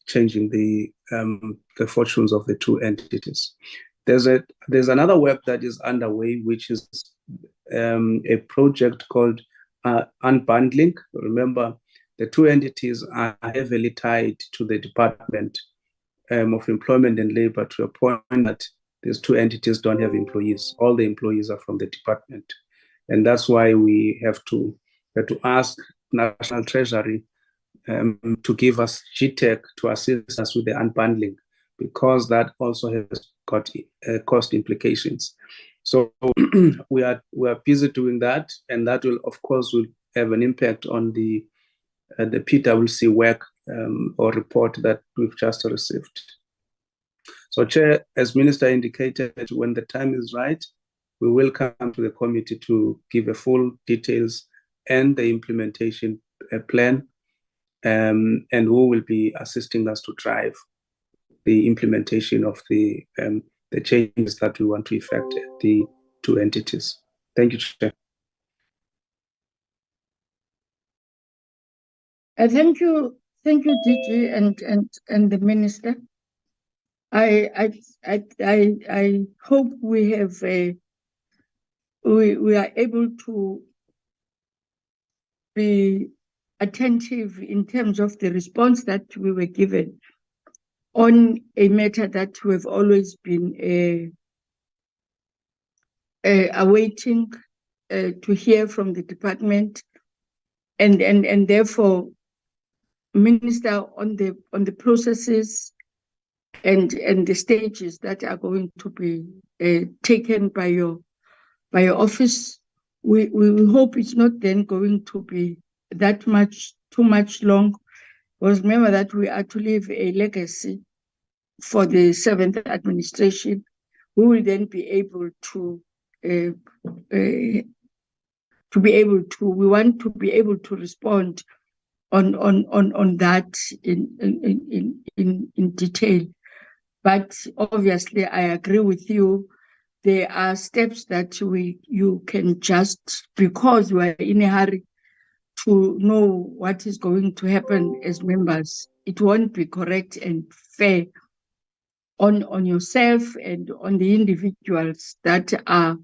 changing the fortunes of the two entities. There's another work that is underway, which is a project called unbundling. Remember, the two entities are heavily tied to the Department of Employment and Labor to a point that these two entities don't have employees. All the employees are from the department. And that's why we have to ask National Treasury to give us GTEC to assist us with the unbundling, because that also has got cost implications. So we are busy doing that, and that will, of course, will have an impact on the PwC work or report that we've just received. So, Chair, as Minister indicated, when the time is right, we will come to the committee to give a full details and the implementation plan, and who will be assisting us to drive the implementation of the changes that we want to effect at the two entities. Thank you, Chair. Thank you, DG and the Minister. I hope we have we are able to be attentive in terms of the response that we were given on a matter that we've always been awaiting to hear from the department, and therefore, Minister, on the processes and the stages that are going to be taken by your office, we hope it's not then going to be too much long, because remember that we are to leave a legacy for the 7th administration. We will then be able to we want to be able to respond on that in detail. But obviously, I agree with you. There are steps that you can just, because we are in a hurry to know what is going to happen as members, it won't be correct and fair on yourself and on the individuals that are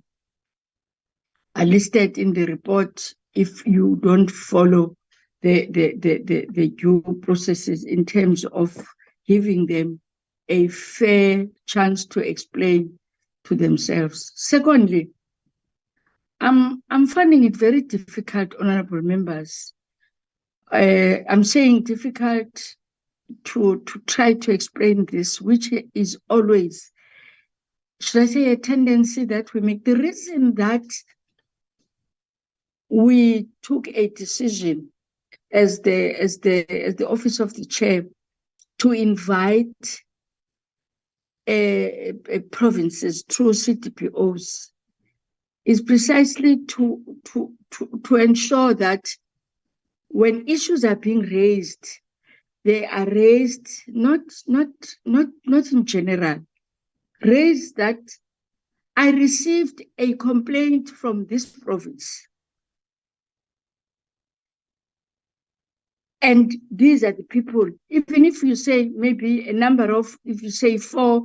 listed in the report if you don't follow the due processes in terms of giving them a fair chance to explain to themselves. Secondly, I'm finding it very difficult, honorable members. I'm saying difficult to try to explain this, which is always, should I say, a tendency that we make. The reason that we took a decision as the office of the chair to invite provinces through CTPOs is precisely to ensure that when issues are being raised, they are raised not in general, raised that I received a complaint from this province, and these are the people. Even if you say maybe a number of, if you say 4,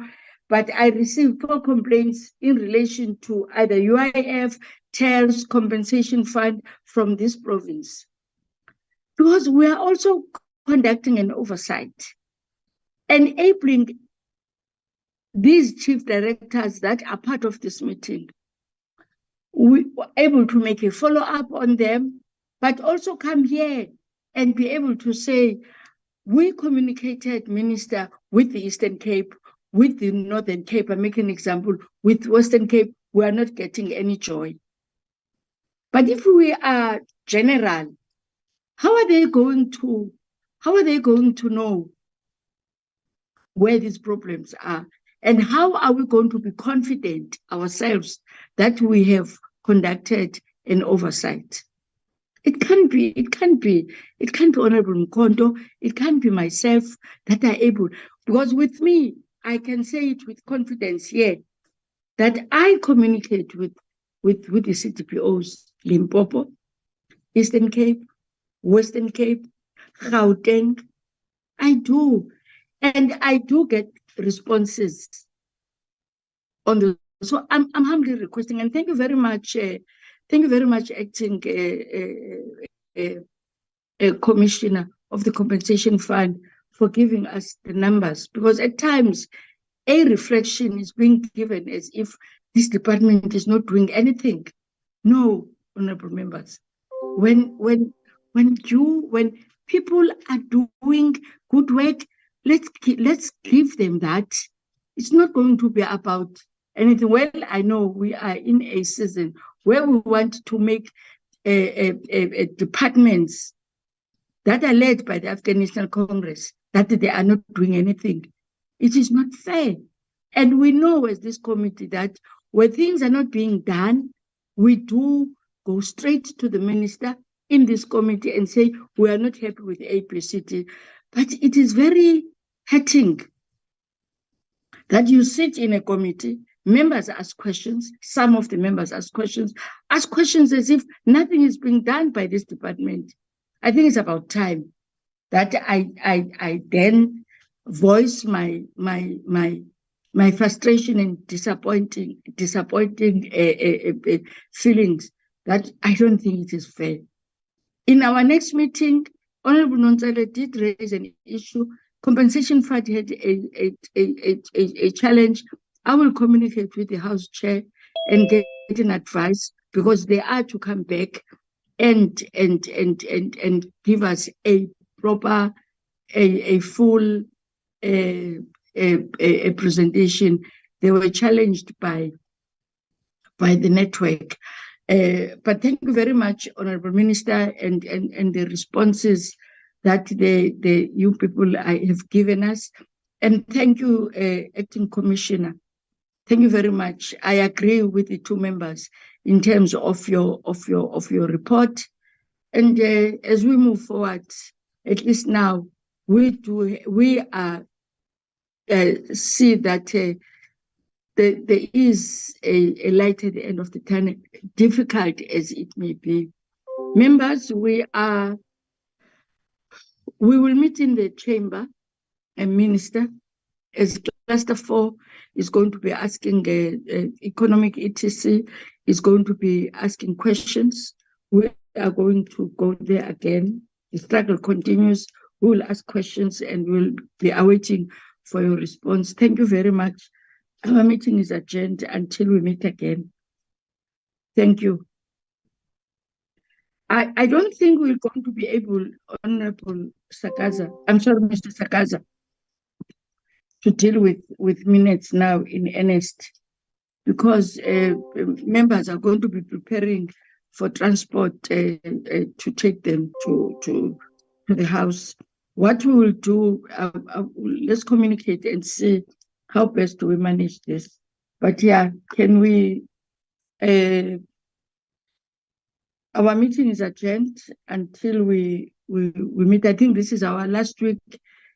but I received 4 complaints in relation to either UIF, TERS, compensation fund from this province. Because we are also conducting an oversight, enabling these chief directors that are part of this meeting. We were able to make a follow-up on them, but also come here and be able to say, we communicated, Minister, with the Eastern Cape, with the Northern Cape. I make an example, with Western Cape, we are not getting any joy. But if we are general, how are they going to know where these problems are? And how are we going to be confident ourselves that we have conducted an oversight? It can't be Honorable Mkondo, it can't be myself that are able, because with me, I can say it with confidence here, that I communicate with the CTPOs, Limpopo, Eastern Cape, Western Cape, Gauteng. I do. And I do get responses on the. So I'm humbly requesting, and thank you very much, Acting Commissioner of the Compensation Fund, for giving us the numbers, because at times a reflection is being given as if this department is not doing anything. No, honorable members. When people are doing good work, let's give them that. It's not going to be about anything. Well, I know we are in a season where we want to make departments that are led by the African National Congress that they are not doing anything. It is not fair. And we know as this committee that when things are not being done, we do go straight to the minister in this committee and say, we are not happy with APCT. But it is very hurting that you sit in a committee, members ask questions, some of the members ask questions as if nothing is being done by this department. I think it's about time that I then voice my frustration and disappointing feelings that I don't think it is fair. In our next meeting, Honorable Nontsalo did raise an issue. Compensation Fund had a challenge. I will communicate with the House Chair and get an advice, because they are to come back and give us a proper, a full a presentation. They were challenged by the network. But thank you very much, Honorable Minister, and the responses that you people have given us. And thank you, Acting Commissioner. Thank you very much. I agree with the two members in terms of your report. And as we move forward, at least now, we are see that there is a light at the end of the tunnel, difficult as it may be. Members, we will meet in the chamber, and Minister, as Cluster 4 is going to be asking economic etc, is going to be asking questions. We are going to go there again. The struggle continues. We will ask questions and we'll be awaiting for your response. Thank you very much. Our meeting is adjourned until we meet again. Thank you. I don't think we're going to be able, Honorable Sakaza, I'm sorry, Mr. Sakaza, to deal with minutes now in earnest, because members are going to be preparing for transport to take them to the House. What we will do, let's communicate and see how best do we manage this. But yeah, can we, our meeting is adjourned until we meet. I think this is our last week,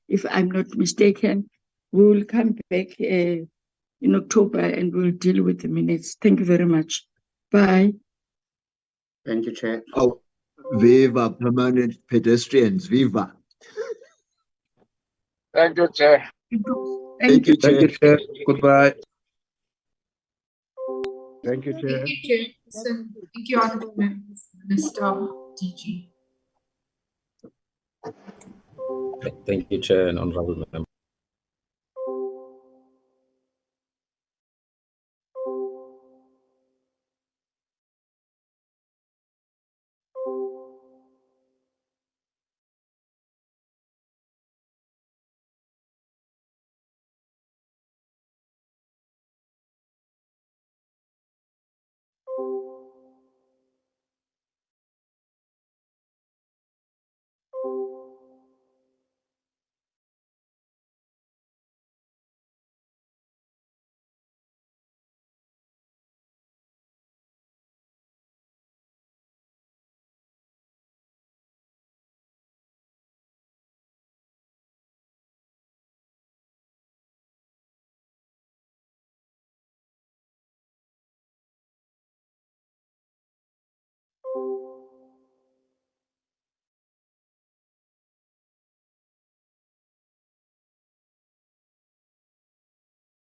if I'm not mistaken. We will come back in October and we'll deal with the minutes. Thank you very much. Bye. Thank you, Chair. Oh, viva permanent pedestrians, viva. Thank you, Chair. Thank you, Chair. Thank you, Chair. Goodbye. Thank you, Chair. Thank you, Honorable Members, Minister, DG. Thank you, Chair and Honorable Members.